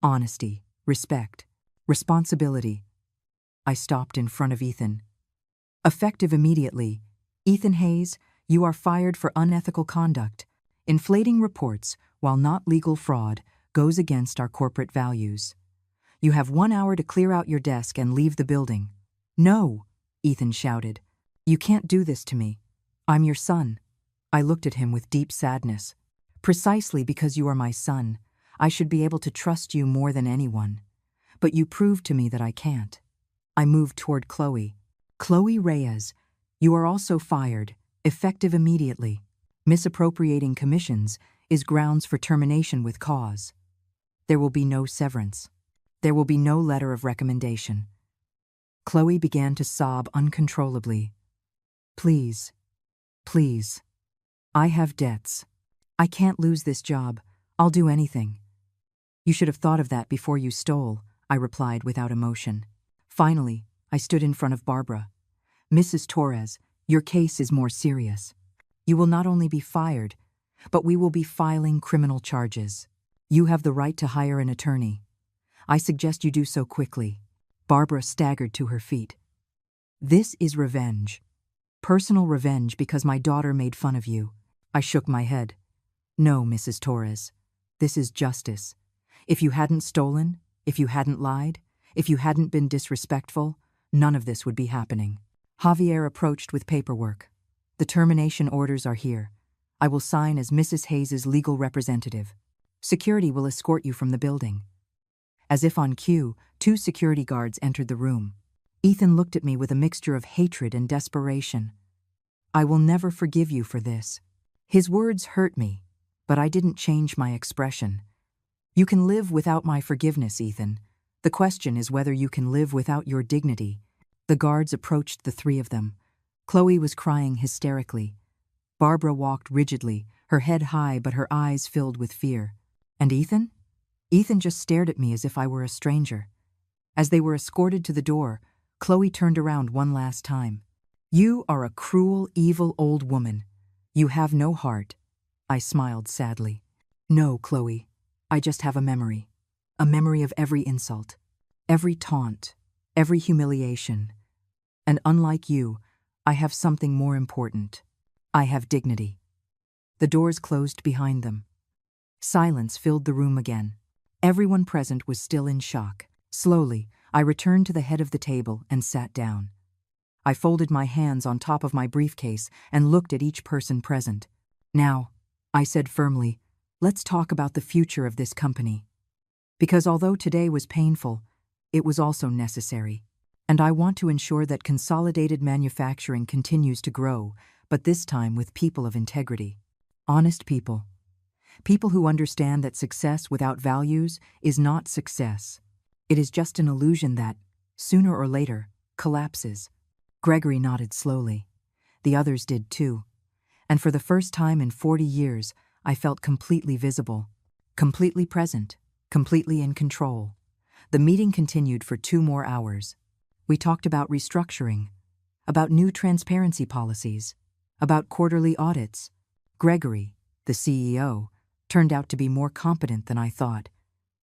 Honesty, respect, responsibility. I stopped in front of Ethan. "Effective immediately. Ethan Hayes, you are fired for unethical conduct. Inflating reports, while not legal fraud, goes against our corporate values. You have 1 hour to clear out your desk and leave the building." "No," Ethan shouted. "You can't do this to me. I'm your son." I looked at him with deep sadness. "Precisely because you are my son, I should be able to trust you more than anyone. But you proved to me that I can't." I moved toward Chloe. "Chloe Reyes, you are also fired, effective immediately. Misappropriating commissions is grounds for termination with cause. There will be no severance. There will be no letter of recommendation." Chloe began to sob uncontrollably. "Please, please. I have debts. I can't lose this job. I'll do anything." "You should have thought of that before you stole," I replied without emotion. Finally, I stood in front of Barbara. "Mrs. Torres, your case is more serious. You will not only be fired, but we will be filing criminal charges. You have the right to hire an attorney. I suggest you do so quickly." Barbara staggered to her feet. "This is revenge. Personal revenge because my daughter made fun of you." I shook my head. "No, Mrs. Torres. This is justice. If you hadn't stolen, if you hadn't lied, if you hadn't been disrespectful, none of this would be happening." Javier approached with paperwork. The termination orders are here. I will sign as Mrs. Hayes's legal representative. Security will escort you from the building. As if on cue, 2 security guards entered the room. Ethan looked at me with a mixture of hatred and desperation. I will never forgive you for this. His words hurt me, but I didn't change my expression. You can live without my forgiveness, Ethan. The question is whether you can live without your dignity. The guards approached the 3 of them. Chloe was crying hysterically. Barbara walked rigidly, her head high but her eyes filled with fear. And Ethan? Ethan just stared at me as if I were a stranger. As they were escorted to the door, Chloe turned around one last time. You are a cruel, evil old woman. You have no heart. I smiled sadly. No, Chloe. I just have a memory. A memory of every insult, every taunt, every humiliation. And unlike you, I have something more important. I have dignity. The doors closed behind them. Silence filled the room again. Everyone present was still in shock. Slowly, I returned to the head of the table and sat down. I folded my hands on top of my briefcase and looked at each person present. Now, I said firmly, let's talk about the future of this company. Because although today was painful, it was also necessary. And I want to ensure that consolidated manufacturing continues to grow, but this time with people of integrity. Honest people. People who understand that success without values is not success. It is just an illusion that, sooner or later, collapses. Gregory nodded slowly. The others did too. And for the first time in 40 years, I felt completely visible, completely present, completely in control. The meeting continued for 2 more hours. We talked about restructuring, about new transparency policies, about quarterly audits. Gregory, the CEO, turned out to be more competent than I thought.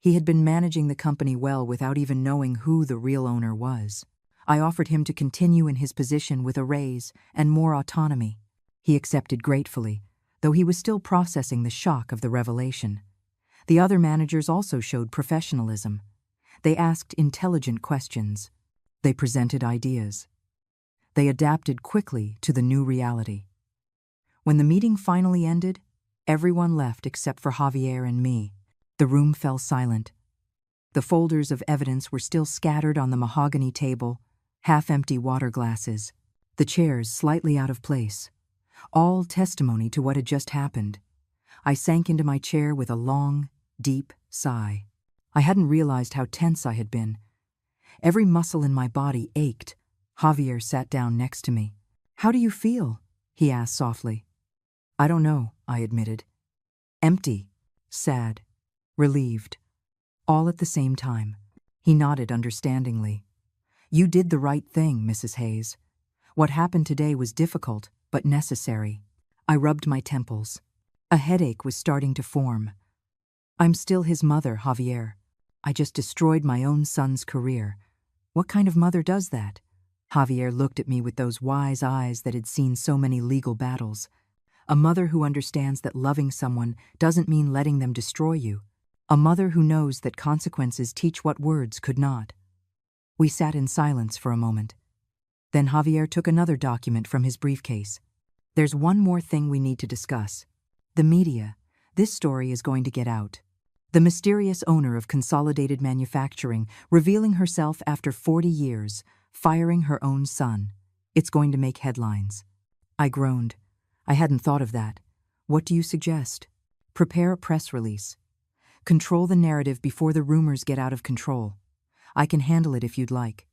He had been managing the company well without even knowing who the real owner was. I offered him to continue in his position with a raise and more autonomy. He accepted gratefully, though he was still processing the shock of the revelation. The other managers also showed professionalism. They asked intelligent questions. They presented ideas. They adapted quickly to the new reality. When the meeting finally ended, everyone left except for Javier and me. The room fell silent. The folders of evidence were still scattered on the mahogany table, half-empty water glasses, the chairs slightly out of place, all testimony to what had just happened. I sank into my chair with a long, deep sigh. I hadn't realized how tense I had been. Every muscle in my body ached. Javier sat down next to me. "How do you feel?" he asked softly. "I don't know," I admitted. Empty, sad, relieved, all at the same time. He nodded understandingly. "You did the right thing, Mrs. Hayes. What happened today was difficult, but necessary." I rubbed my temples. A headache was starting to form. "I'm still his mother, Javier. I just destroyed my own son's career. What kind of mother does that?" Javier looked at me with those wise eyes that had seen so many legal battles. A mother who understands that loving someone doesn't mean letting them destroy you. A mother who knows that consequences teach what words could not. We sat in silence for a moment. Then Javier took another document from his briefcase. "There's one more thing we need to discuss. The media. This story is going to get out. The mysterious owner of Consolidated Manufacturing revealing herself after 40 years, firing her own son. It's going to make headlines." I groaned. I hadn't thought of that. "What do you suggest?" "Prepare a press release. Control the narrative before the rumors get out of control. I can handle it if you'd like."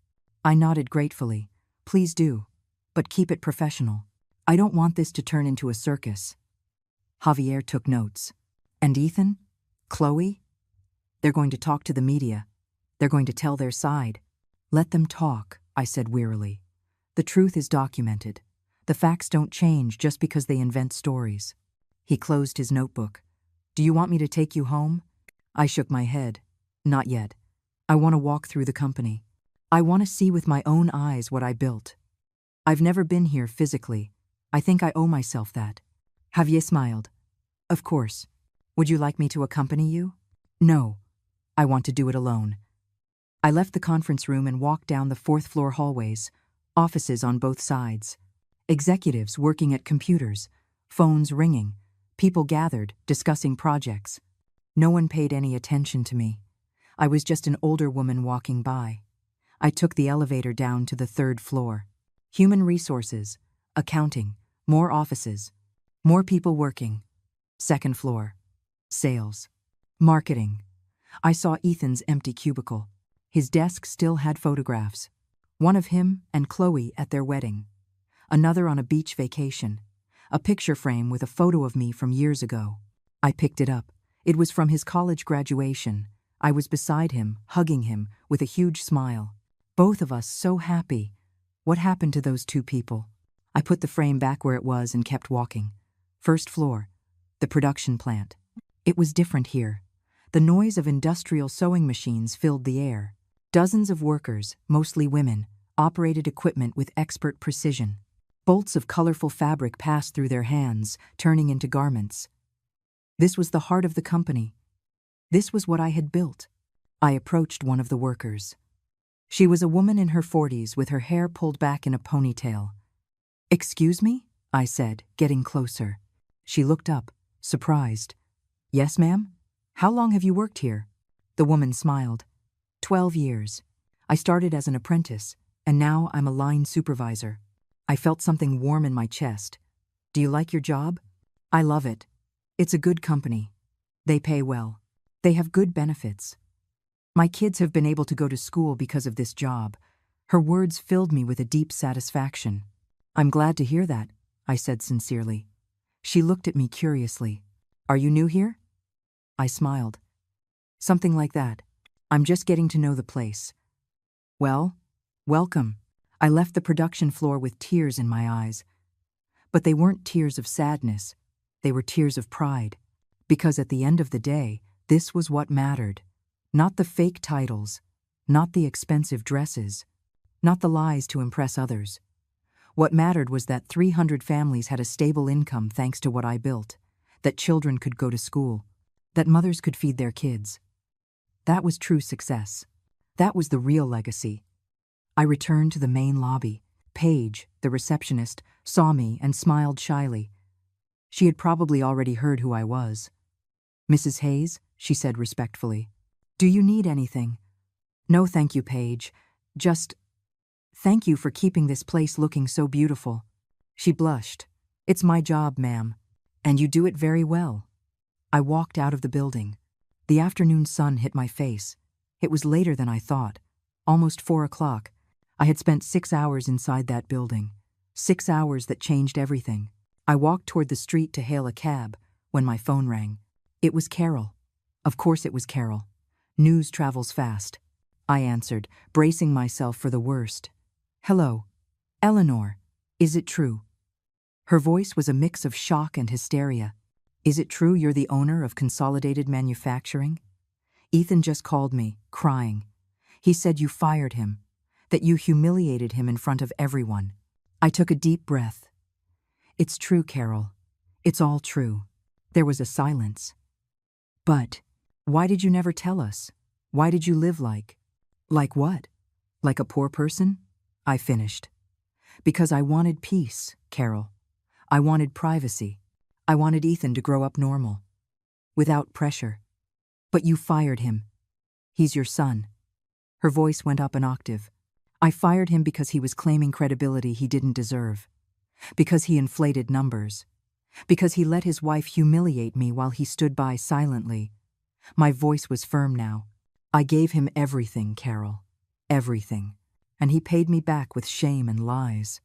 I nodded gratefully. "Please do, but keep it professional. I don't want this to turn into a circus." Javier took notes. "And Ethan? Chloe? They're going to talk to the media. They're going to tell their side." "Let them talk," I said wearily. "The truth is documented. The facts don't change just because they invent stories." He closed his notebook. "Do you want me to take you home?" I shook my head. "Not yet. I want to walk through the company. I want to see with my own eyes what I built. I've never been here physically. I think I owe myself that." Javier smiled. "Of course. Would you like me to accompany you?" "No. I want to do it alone." I left the conference room and walked down the 4th-floor hallways. Offices on both sides. Executives working at computers. Phones ringing. People gathered, discussing projects. No one paid any attention to me. I was just an older woman walking by. I took the elevator down to the 3rd floor. Human resources. Accounting. More offices. More people working. 2nd floor. Sales. Marketing. I saw Ethan's empty cubicle. His desk still had photographs. One of him and Chloe at their wedding. Another on a beach vacation. A picture frame with a photo of me from years ago. I picked it up. It was from his college graduation. I was beside him, hugging him, with a huge smile. Both of us so happy. What happened to those 2 people? I put the frame back where it was and kept walking. 1st floor. The production plant. It was different here. The noise of industrial sewing machines filled the air. Dozens of workers, mostly women, operated equipment with expert precision. Bolts of colorful fabric passed through their hands, turning into garments. This was the heart of the company. This was what I had built. I approached one of the workers. She was a woman in her 40s with her hair pulled back in a ponytail. "Excuse me?" I said, getting closer. She looked up, surprised. "Yes, ma'am? How long have you worked here?" The woman smiled. 12 years. I started as an apprentice, and now I'm a line supervisor. I felt something warm in my chest. "Do you like your job?" "I love it. It's a good company. They pay well. They have good benefits. My kids have been able to go to school because of this job." Her words filled me with a deep satisfaction. "I'm glad to hear that," I said sincerely. She looked at me curiously. "Are you new here?" I smiled. "Something like that. I'm just getting to know the place." "Well, welcome." I left the production floor with tears in my eyes. But they weren't tears of sadness. They were tears of pride. Because at the end of the day, this was what mattered. Not the fake titles, not the expensive dresses, not the lies to impress others. What mattered was that 300 families had a stable income thanks to what I built, that children could go to school, that mothers could feed their kids. That was true success. That was the real legacy. I returned to the main lobby. Paige, the receptionist, saw me and smiled shyly. She had probably already heard who I was. "Mrs. Hayes," she said respectfully. "Do you need anything?" "No, thank you, Paige. Just thank you for keeping this place looking so beautiful." She blushed. "It's my job, ma'am. And you do it very well." I walked out of the building. The afternoon sun hit my face. It was later than I thought. Almost 4 o'clock. I had spent 6 hours inside that building. 6 hours that changed everything. I walked toward the street to hail a cab when my phone rang. It was Carol. Of course it was Carol. News travels fast. I answered, bracing myself for the worst. "Hello. Eleanor. Is it true?" Her voice was a mix of shock and hysteria. "Is it true you're the owner of Consolidated Manufacturing? Ethan just called me, crying. He said you fired him, that you humiliated him in front of everyone." I took a deep breath. "It's true, Carol. It's all true." There was a silence. "But why did you never tell us? Why did you live like what? Like a poor person?" I finished. "Because I wanted peace, Carol. I wanted privacy. I wanted Ethan to grow up normal, without pressure. But you fired him. He's your son." Her voice went up an octave. "I fired him because he was claiming credibility he didn't deserve. Because he inflated numbers. Because he let his wife humiliate me while he stood by silently." My voice was firm now. "I gave him everything, Carol. Everything. And he paid me back with shame and lies."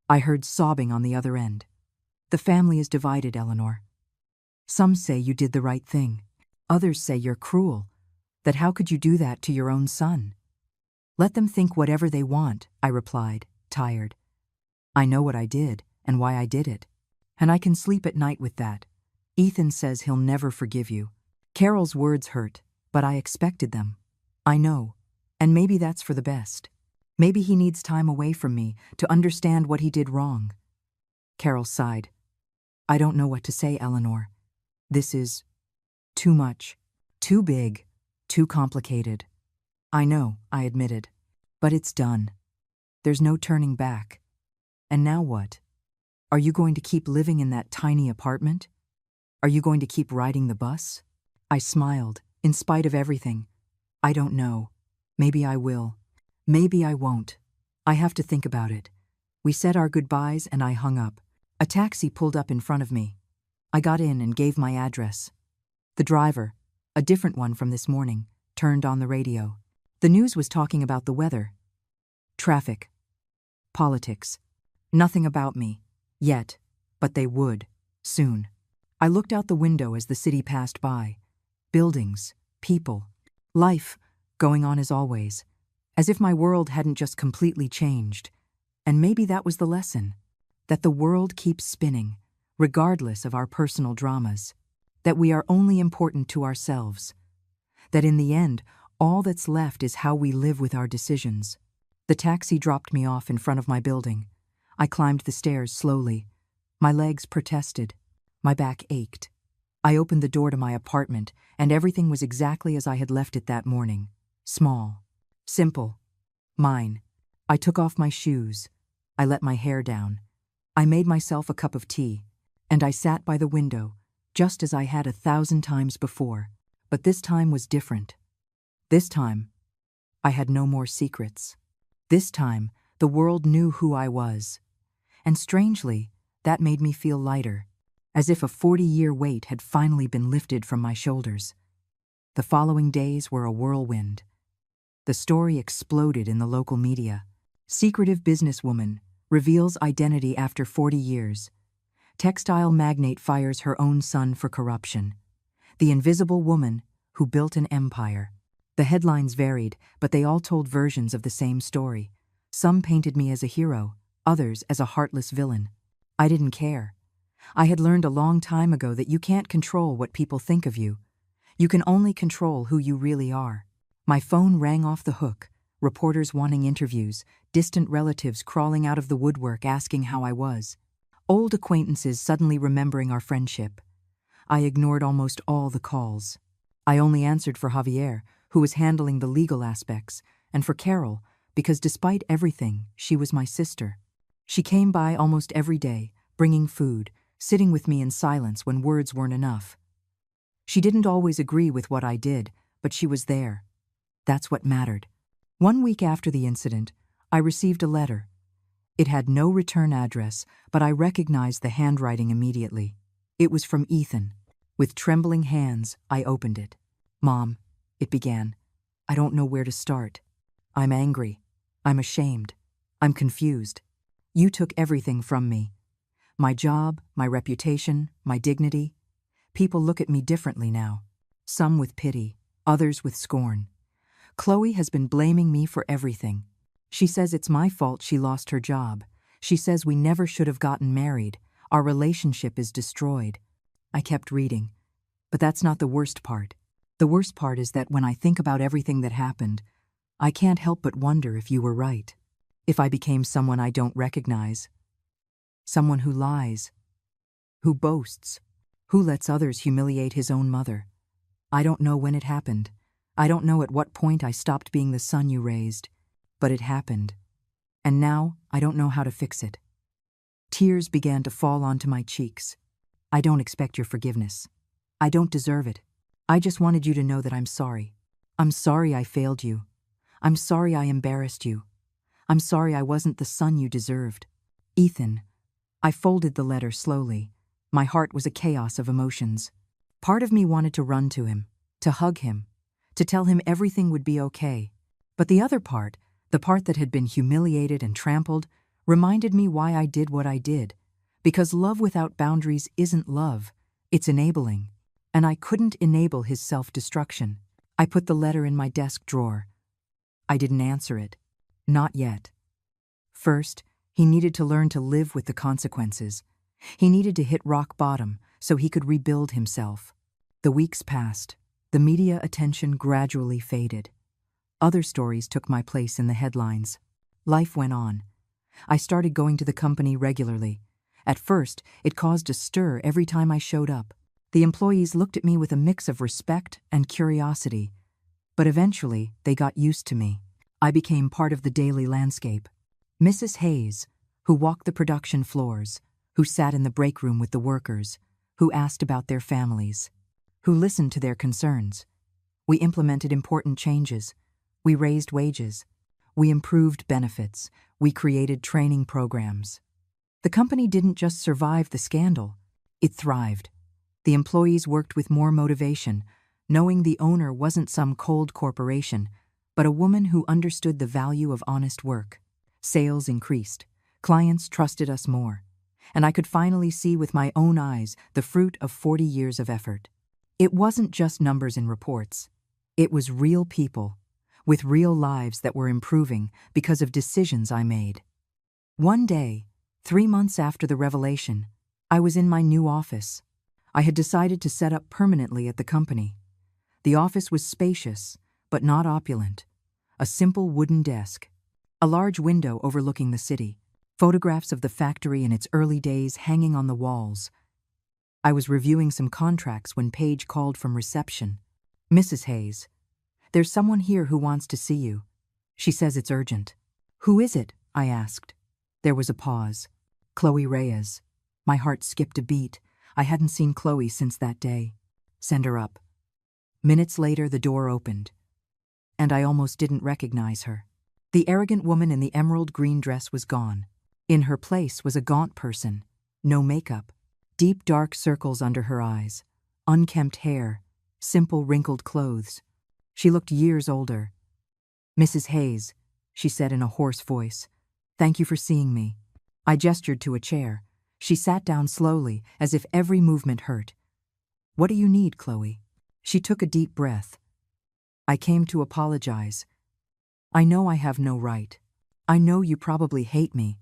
I heard sobbing on the other end. "The family is divided, Eleanor. Some say you did the right thing. Others say you're cruel. That how could you do that to your own son?" "Let them think whatever they want," I replied, tired. "I know what I did and why I did it. And I can sleep at night with that. Ethan says he'll never forgive you." Carol's words hurt, but I expected them. I know, and maybe that's for the best. Maybe he needs time away from me to understand what he did wrong. Carol sighed. "I don't know what to say, Eleanor. This is too much, too big, too complicated." "I know," I admitted. "But it's done. There's no turning back. And now what? Are you going to keep living in that tiny apartment? Are you going to keep riding the bus? I smiled, in spite of everything. I don't know. Maybe I will. Maybe I won't. I have to think about it. We said our goodbyes and I hung up. A taxi pulled up in front of me. I got in and gave my address. The driver, a different one from this morning, turned on the radio. The news was talking about the weather, traffic, politics. Nothing about me, yet, but they would, soon. I looked out the window as the city passed by. Buildings, people, life, going on as always, as if my world hadn't just completely changed. And maybe that was the lesson, that the world keeps spinning, regardless of our personal dramas, that we are only important to ourselves, that in the end, all that's left is how we live with our decisions. The taxi dropped me off in front of my building. I climbed the stairs slowly. My legs protested. My back ached. I opened the door to my apartment, and everything was exactly as I had left it that morning. Small. Simple. Mine. I took off my shoes. I let my hair down. I made myself a cup of tea, and I sat by the window, just as I had 1,000 times before. But this time was different. This time, I had no more secrets. This time, the world knew who I was. And strangely, that made me feel lighter, as if a 40-year weight had finally been lifted from my shoulders. The following days were a whirlwind. The story exploded in the local media. Secretive businesswoman reveals identity after 40 years. Textile magnate fires her own son for corruption. The invisible woman who built an empire. The headlines varied, but they all told versions of the same story. Some painted me as a hero, others as a heartless villain. I didn't care. I had learned a long time ago that you can't control what people think of you. You can only control who you really are. My phone rang off the hook, reporters wanting interviews, distant relatives crawling out of the woodwork asking how I was, old acquaintances suddenly remembering our friendship. I ignored almost all the calls. I only answered for Javier, who was handling the legal aspects, and for Carol, because despite everything, she was my sister. She came by almost every day, bringing food, sitting with me in silence when words weren't enough. She didn't always agree with what I did, but she was there. That's what mattered. 1 week after the incident, I received a letter. It had no return address, but I recognized the handwriting immediately. It was from Ethan. With trembling hands, I opened it. "Mom," it began, "I don't know where to start. I'm angry. I'm ashamed. I'm confused. You took everything from me. My job, my reputation, my dignity. People look at me differently now. Some with pity, others with scorn. Chloe has been blaming me for everything. She says it's my fault she lost her job. She says we never should have gotten married. Our relationship is destroyed." I kept reading. But that's not the worst part. The worst part is that when I think about everything that happened, I can't help but wonder if you were right. If I became someone I don't recognize. Someone who lies. Who boasts. Who lets others humiliate his own mother. I don't know when it happened. I don't know at what point I stopped being the son you raised. But it happened. And now I don't know how to fix it. Tears began to fall onto my cheeks. I don't expect your forgiveness. I don't deserve it. I just wanted you to know that I'm sorry. I'm sorry I failed you. I'm sorry I embarrassed you. I'm sorry I wasn't the son you deserved. Ethan. I folded the letter slowly. My heart was a chaos of emotions. Part of me wanted to run to him, to hug him, to tell him everything would be okay. But the other part, the part that had been humiliated and trampled, reminded me why I did what I did. Because love without boundaries isn't love, it's enabling. And I couldn't enable his self-destruction. I put the letter in my desk drawer. I didn't answer it. Not yet. First, he needed to learn to live with the consequences. He needed to hit rock bottom so he could rebuild himself. The weeks passed. The media attention gradually faded. Other stories took my place in the headlines. Life went on. I started going to the company regularly. At first, it caused a stir every time I showed up. The employees looked at me with a mix of respect and curiosity. But eventually, they got used to me. I became part of the daily landscape. Mrs. Hayes, who walked the production floors, who sat in the break room with the workers, who asked about their families, who listened to their concerns. We implemented important changes. We raised wages. We improved benefits. We created training programs. The company didn't just survive the scandal, it thrived. The employees worked with more motivation, knowing the owner wasn't some cold corporation, but a woman who understood the value of honest work. Sales increased. Clients trusted us more. And I could finally see with my own eyes the fruit of 40 years of effort. It wasn't just numbers and reports. It was real people, with real lives that were improving because of decisions I made. One day, 3 months after the revelation, I was in my new office. I had decided to set up permanently at the company. The office was spacious, but not opulent. A simple wooden desk, a large window overlooking the city, photographs of the factory in its early days hanging on the walls. I was reviewing some contracts when Paige called from reception. "Mrs. Hayes, there's someone here who wants to see you. She says it's urgent." "Who is it?" I asked. There was a pause. "Chloe Reyes." My heart skipped a beat. I hadn't seen Chloe since that day. "Send her up." Minutes later, the door opened, and I almost didn't recognize her. The arrogant woman in the emerald green dress was gone. In her place was a gaunt person, no makeup, deep dark circles under her eyes, unkempt hair, simple wrinkled clothes. She looked years older. "Mrs. Hayes," she said in a hoarse voice, "thank you for seeing me." I gestured to a chair. She sat down slowly, as if every movement hurt. "What do you need, Chloe?" She took a deep breath. "I came to apologize. I know I have no right. I know you probably hate me,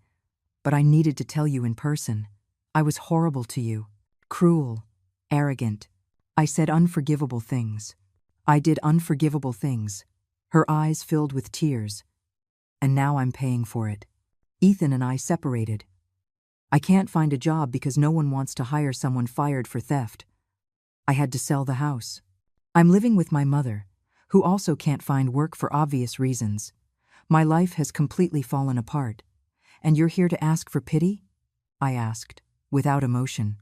but I needed to tell you in person. I was horrible to you, cruel, arrogant. I said unforgivable things. I did unforgivable things." Her eyes filled with tears. "And now I'm paying for it. Ethan and I separated. I can't find a job because no one wants to hire someone fired for theft. I had to sell the house. I'm living with my mother, who also can't find work for obvious reasons. My life has completely fallen apart. And you're here to ask for pity?" I asked, without emotion.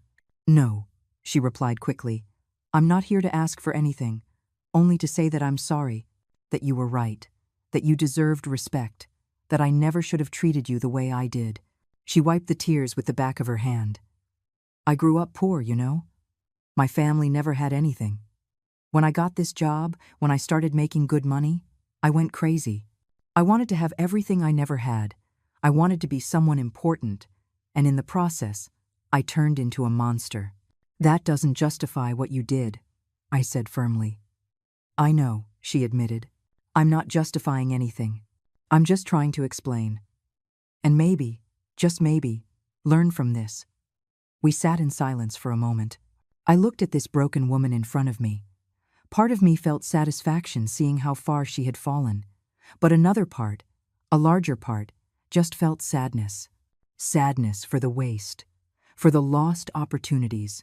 "No," she replied quickly. "I'm not here to ask for anything, only to say that I'm sorry, that you were right, that you deserved respect, that I never should have treated you the way I did." She wiped the tears with the back of her hand. "I grew up poor, you know. My family never had anything. When I got this job, when I started making good money, I went crazy. I wanted to have everything I never had. I wanted to be someone important, and in the process, I turned into a monster." "That doesn't justify what you did," I said firmly. "I know," she admitted. "I'm not justifying anything. I'm just trying to explain. And maybe, just maybe, learn from this." We sat in silence for a moment. I looked at this broken woman in front of me. Part of me felt satisfaction seeing how far she had fallen, but another part, a larger part, just felt sadness. Sadness for the waste, for the lost opportunities,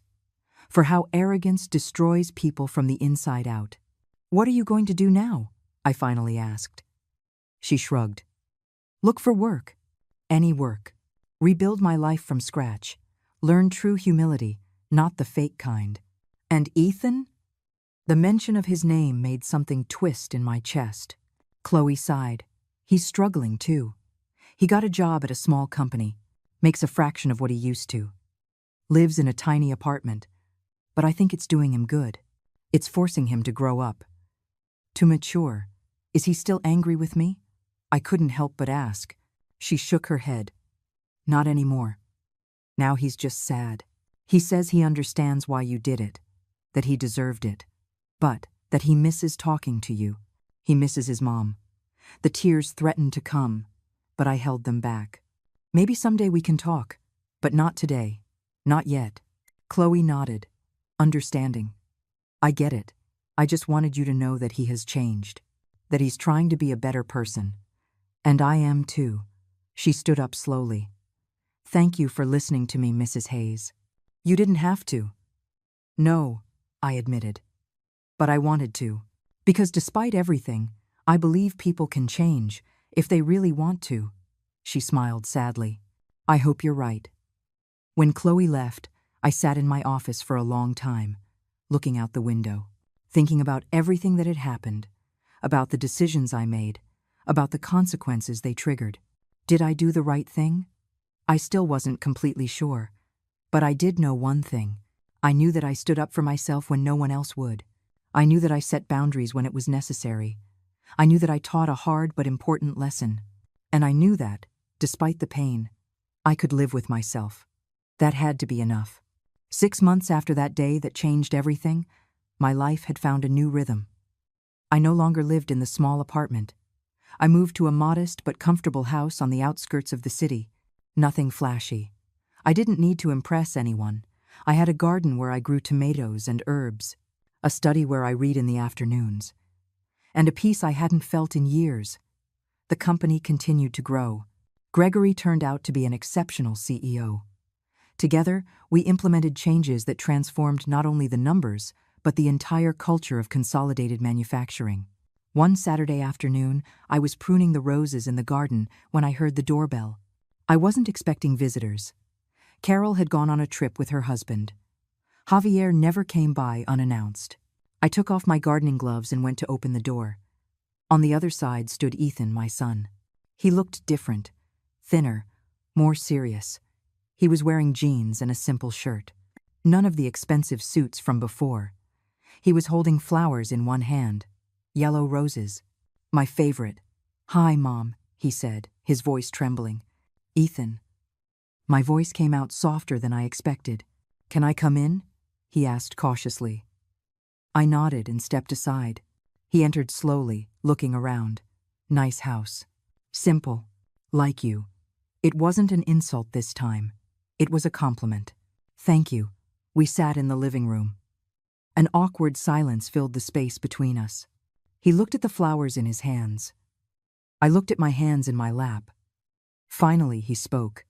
for how arrogance destroys people from the inside out. "What are you going to do now?" I finally asked. She shrugged. "Look for work. Any work. Rebuild my life from scratch. Learn true humility, not the fake kind." "And Ethan?" The mention of his name made something twist in my chest. Chloe sighed. "He's struggling too. He got a job at a small company, makes a fraction of what he used to. Lives in a tiny apartment, but I think it's doing him good. It's forcing him to grow up, to mature. Is he still angry with me?" I couldn't help but ask. She shook her head. "Not anymore. Now he's just sad. He says he understands why you did it, that he deserved it, but that he misses talking to you. He misses his mom." The tears threatened to come, but I held them back. "Maybe someday we can talk, but not today. Not yet." Chloe nodded, understanding. "I get it. I just wanted you to know that he has changed, that he's trying to be a better person. And I am too." She stood up slowly. "Thank you for listening to me, Mrs. Hayes. You didn't have to." "No," I admitted. "But I wanted to. Because despite everything, I believe people can change if they really want to. She smiled sadly. I hope you're right. When Chloe left, I sat in my office for a long time, looking out the window, thinking about everything that had happened, about the decisions I made, about the consequences they triggered. Did I do the right thing? I still wasn't completely sure. But I did know one thing. I knew that I stood up for myself when no one else would. I knew that I set boundaries when it was necessary. I knew that I taught a hard but important lesson. And I knew that, despite the pain, I could live with myself. That had to be enough. 6 months after that day that changed everything, my life had found a new rhythm. I no longer lived in the small apartment. I moved to a modest but comfortable house on the outskirts of the city. Nothing flashy. I didn't need to impress anyone. I had a garden where I grew tomatoes and herbs, a study where I read in the afternoons, and a peace I hadn't felt in years. The company continued to grow. Gregory turned out to be an exceptional CEO. Together, we implemented changes that transformed not only the numbers, but the entire culture of consolidated manufacturing. One Saturday afternoon, I was pruning the roses in the garden when I heard the doorbell. I wasn't expecting visitors. Carol had gone on a trip with her husband. Javier never came by unannounced. I took off my gardening gloves and went to open the door. On the other side stood Ethan, my son. He looked different, thinner, more serious. He was wearing jeans and a simple shirt. None of the expensive suits from before. He was holding flowers in one hand, yellow roses. My favorite. "Hi, Mom," he said, his voice trembling. "Ethan." My voice came out softer than I expected. "Can I come in?" he asked cautiously. I nodded and stepped aside. He entered slowly, looking around. Nice house. Simple. Like you. It wasn't an insult this time. It was a compliment. "Thank you." We sat in the living room. An awkward silence filled the space between us. He looked at the flowers in his hands. I looked at my hands in my lap. Finally, he spoke.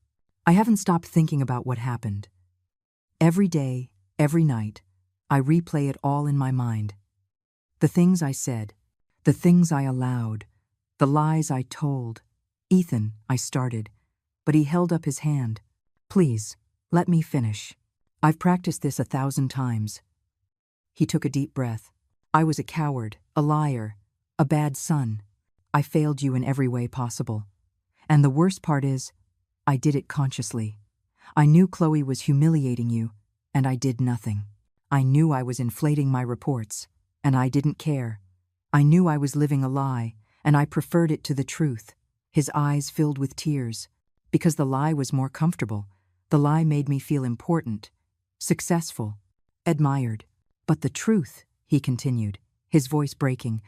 "I haven't stopped thinking about what happened. Every day, every night, I replay it all in my mind. The things I said, the things I allowed, the lies I told. Ethan," I started, but he held up his hand. "Please, let me finish. I've practiced this 1,000 times. He took a deep breath. "I was a coward, a liar, a bad son. I failed you in every way possible. And the worst part is, I did it consciously. I knew Chloe was humiliating you, and I did nothing. I knew I was inflating my reports, and I didn't care. I knew I was living a lie, and I preferred it to the truth." His eyes filled with tears. Because the lie was more comfortable. The lie made me feel important, successful, admired. "But the truth," he continued, his voice breaking,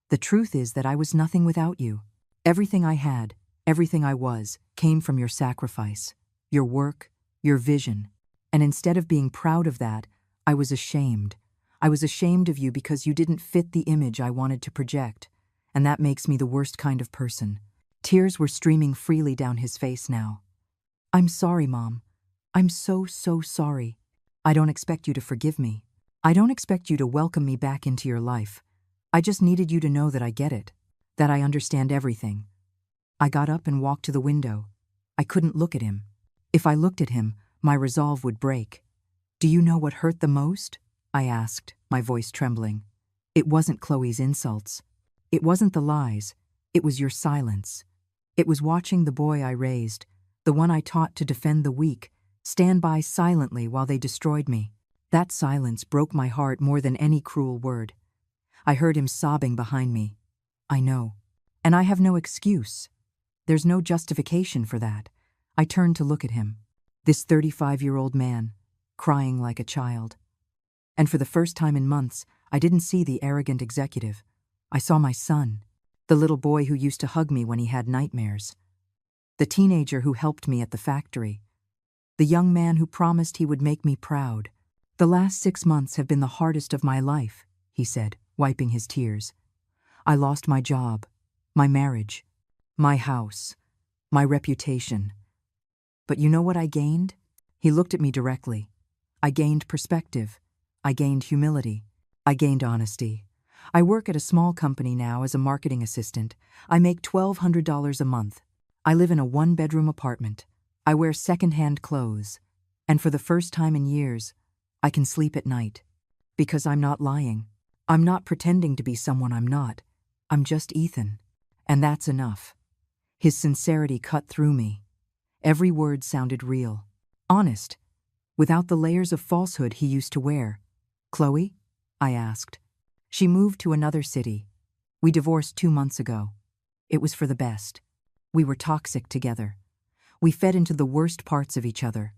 "the truth is that I was nothing without you. Everything I had, everything I was, came from your sacrifice, your work, your vision. And instead of being proud of that, I was ashamed. I was ashamed of you because you didn't fit the image I wanted to project. And that makes me the worst kind of person." Tears were streaming freely down his face now. "I'm sorry, Mom. I'm so sorry. I don't expect you to forgive me. I don't expect you to welcome me back into your life. I just needed you to know that I get it, that I understand everything." I got up and walked to the window. I couldn't look at him. If I looked at him, my resolve would break. "Do you know what hurt the most?" I asked, my voice trembling. "It wasn't Chloe's insults. It wasn't the lies. It was your silence. It was watching the boy I raised, the one I taught to defend the weak, stand by silently while they destroyed me. That silence broke my heart more than any cruel word." I heard him sobbing behind me. "I know. And I have no excuse. There's no justification for that." I turned to look at him. This 35-year-old man, crying like a child. And for the first time in months, I didn't see the arrogant executive. I saw my son, the little boy who used to hug me when he had nightmares. The teenager who helped me at the factory. The young man who promised he would make me proud. "The last 6 months have been the hardest of my life," he said, wiping his tears. "I lost my job, my marriage, my house, my reputation. But you know what I gained?" He looked at me directly. "I gained perspective. I gained humility. I gained honesty. I work at a small company now as a marketing assistant. I make $1,200 a month. I live in a one-bedroom apartment. I wear second-hand clothes. And for the first time in years, I can sleep at night. Because I'm not lying. I'm not pretending to be someone I'm not. I'm just Ethan. And that's enough. His sincerity cut through me. Every word sounded real. Honest. Without the layers of falsehood he used to wear. "Chloe?" I asked. She moved to another city. We divorced 2 months ago. It was for the best. We were toxic together. We fed into the worst parts of each other.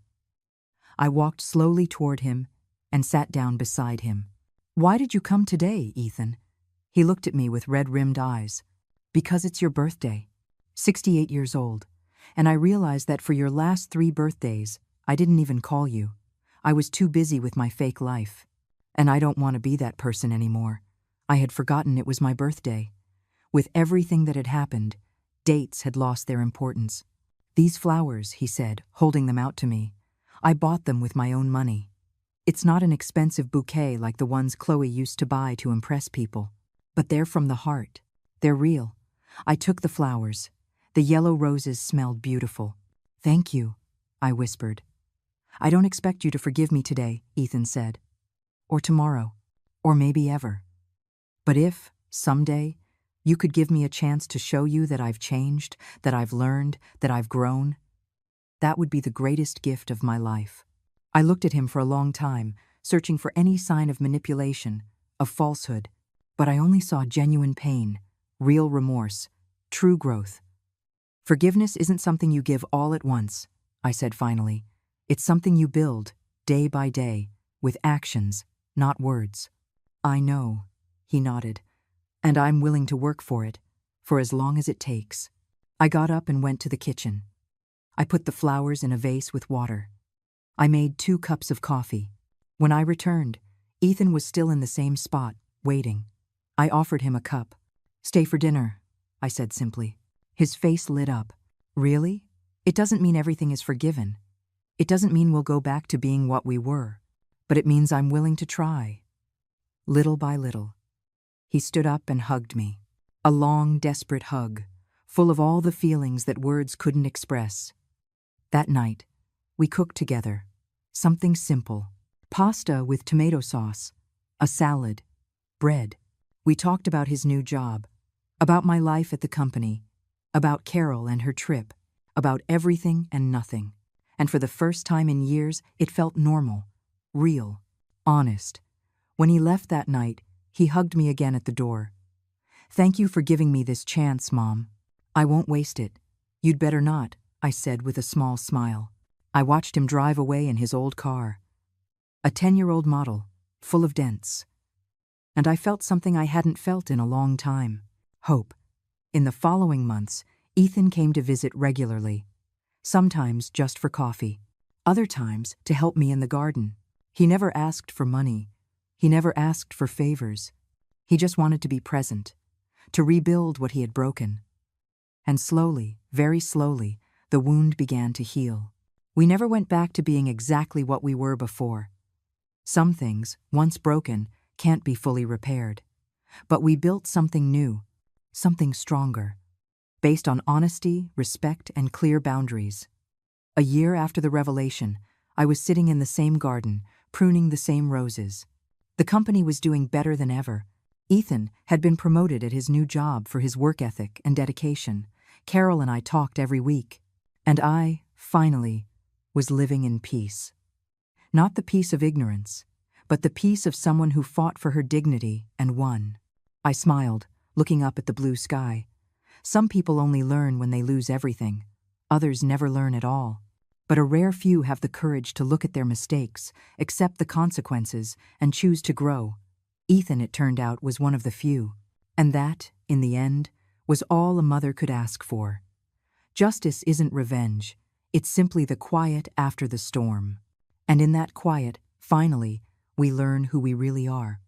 I walked slowly toward him and sat down beside him. "Why did you come today, Ethan?" He looked at me with red-rimmed eyes. "Because it's your birthday. 68 years old. And I realized that for your last 3 birthdays, I didn't even call you. I was too busy with my fake life. And I don't want to be that person anymore. I had forgotten it was my birthday. With everything that had happened, dates had lost their importance. These flowers," he said, holding them out to me. "I bought them with my own money. It's not an expensive bouquet like the ones Chloe used to buy to impress people. But they're from the heart. They're real." I took the flowers. The yellow roses smelled beautiful. "Thank you," I whispered. "I don't expect you to forgive me today," Ethan said. "Or tomorrow. Or maybe ever. But if, someday, you could give me a chance to show you that I've changed, that I've learned, that I've grown, that would be the greatest gift of my life." I looked at him for a long time, searching for any sign of manipulation, of falsehood, but I only saw genuine pain, real remorse, true growth. "Forgiveness isn't something you give all at once," I said finally. "It's something you build, day by day, with actions, not words." "I know," he nodded, "and I'm willing to work for it, for as long as it takes." I got up and went to the kitchen. I put the flowers in a vase with water. I made 2 cups of coffee. When I returned, Ethan was still in the same spot, waiting. I offered him a cup. "Stay for dinner," I said simply. His face lit up. "Really? It doesn't mean everything is forgiven. It doesn't mean we'll go back to being what we were. But it means I'm willing to try." Little by little. He stood up and hugged me. A long, desperate hug, full of all the feelings that words couldn't express. That night, we cooked together. Something simple. Pasta with tomato sauce, a salad, bread. We talked about his new job, about my life at the company, about Carol and her trip, about everything and nothing. And for the first time in years, it felt normal, real, honest. When he left that night, he hugged me again at the door. "Thank you for giving me this chance, Mom. I won't waste it." "You'd better not," I said with a small smile. I watched him drive away in his old car. A 10-year-old model, full of dents. And I felt something I hadn't felt in a long time. Hope. In the following months, Ethan came to visit regularly. Sometimes just for coffee. Other times to help me in the garden. He never asked for money. He never asked for favors. He just wanted to be present, to rebuild what he had broken. And slowly, very slowly, the wound began to heal. We never went back to being exactly what we were before. Some things, once broken, can't be fully repaired. But we built something new, something stronger, based on honesty, respect, and clear boundaries. A year after the revelation, I was sitting in the same garden, pruning the same roses. The company was doing better than ever. Ethan had been promoted at his new job for his work ethic and dedication. Carol and I talked every week. And I, finally, was living in peace. Not the peace of ignorance, but the peace of someone who fought for her dignity and won. I smiled, looking up at the blue sky. Some people only learn when they lose everything. Others never learn at all. But a rare few have the courage to look at their mistakes, accept the consequences, and choose to grow. Ethan, it turned out, was one of the few. And that, in the end, was all a mother could ask for. Justice isn't revenge. It's simply the quiet after the storm. And in that quiet, finally, we learn who we really are.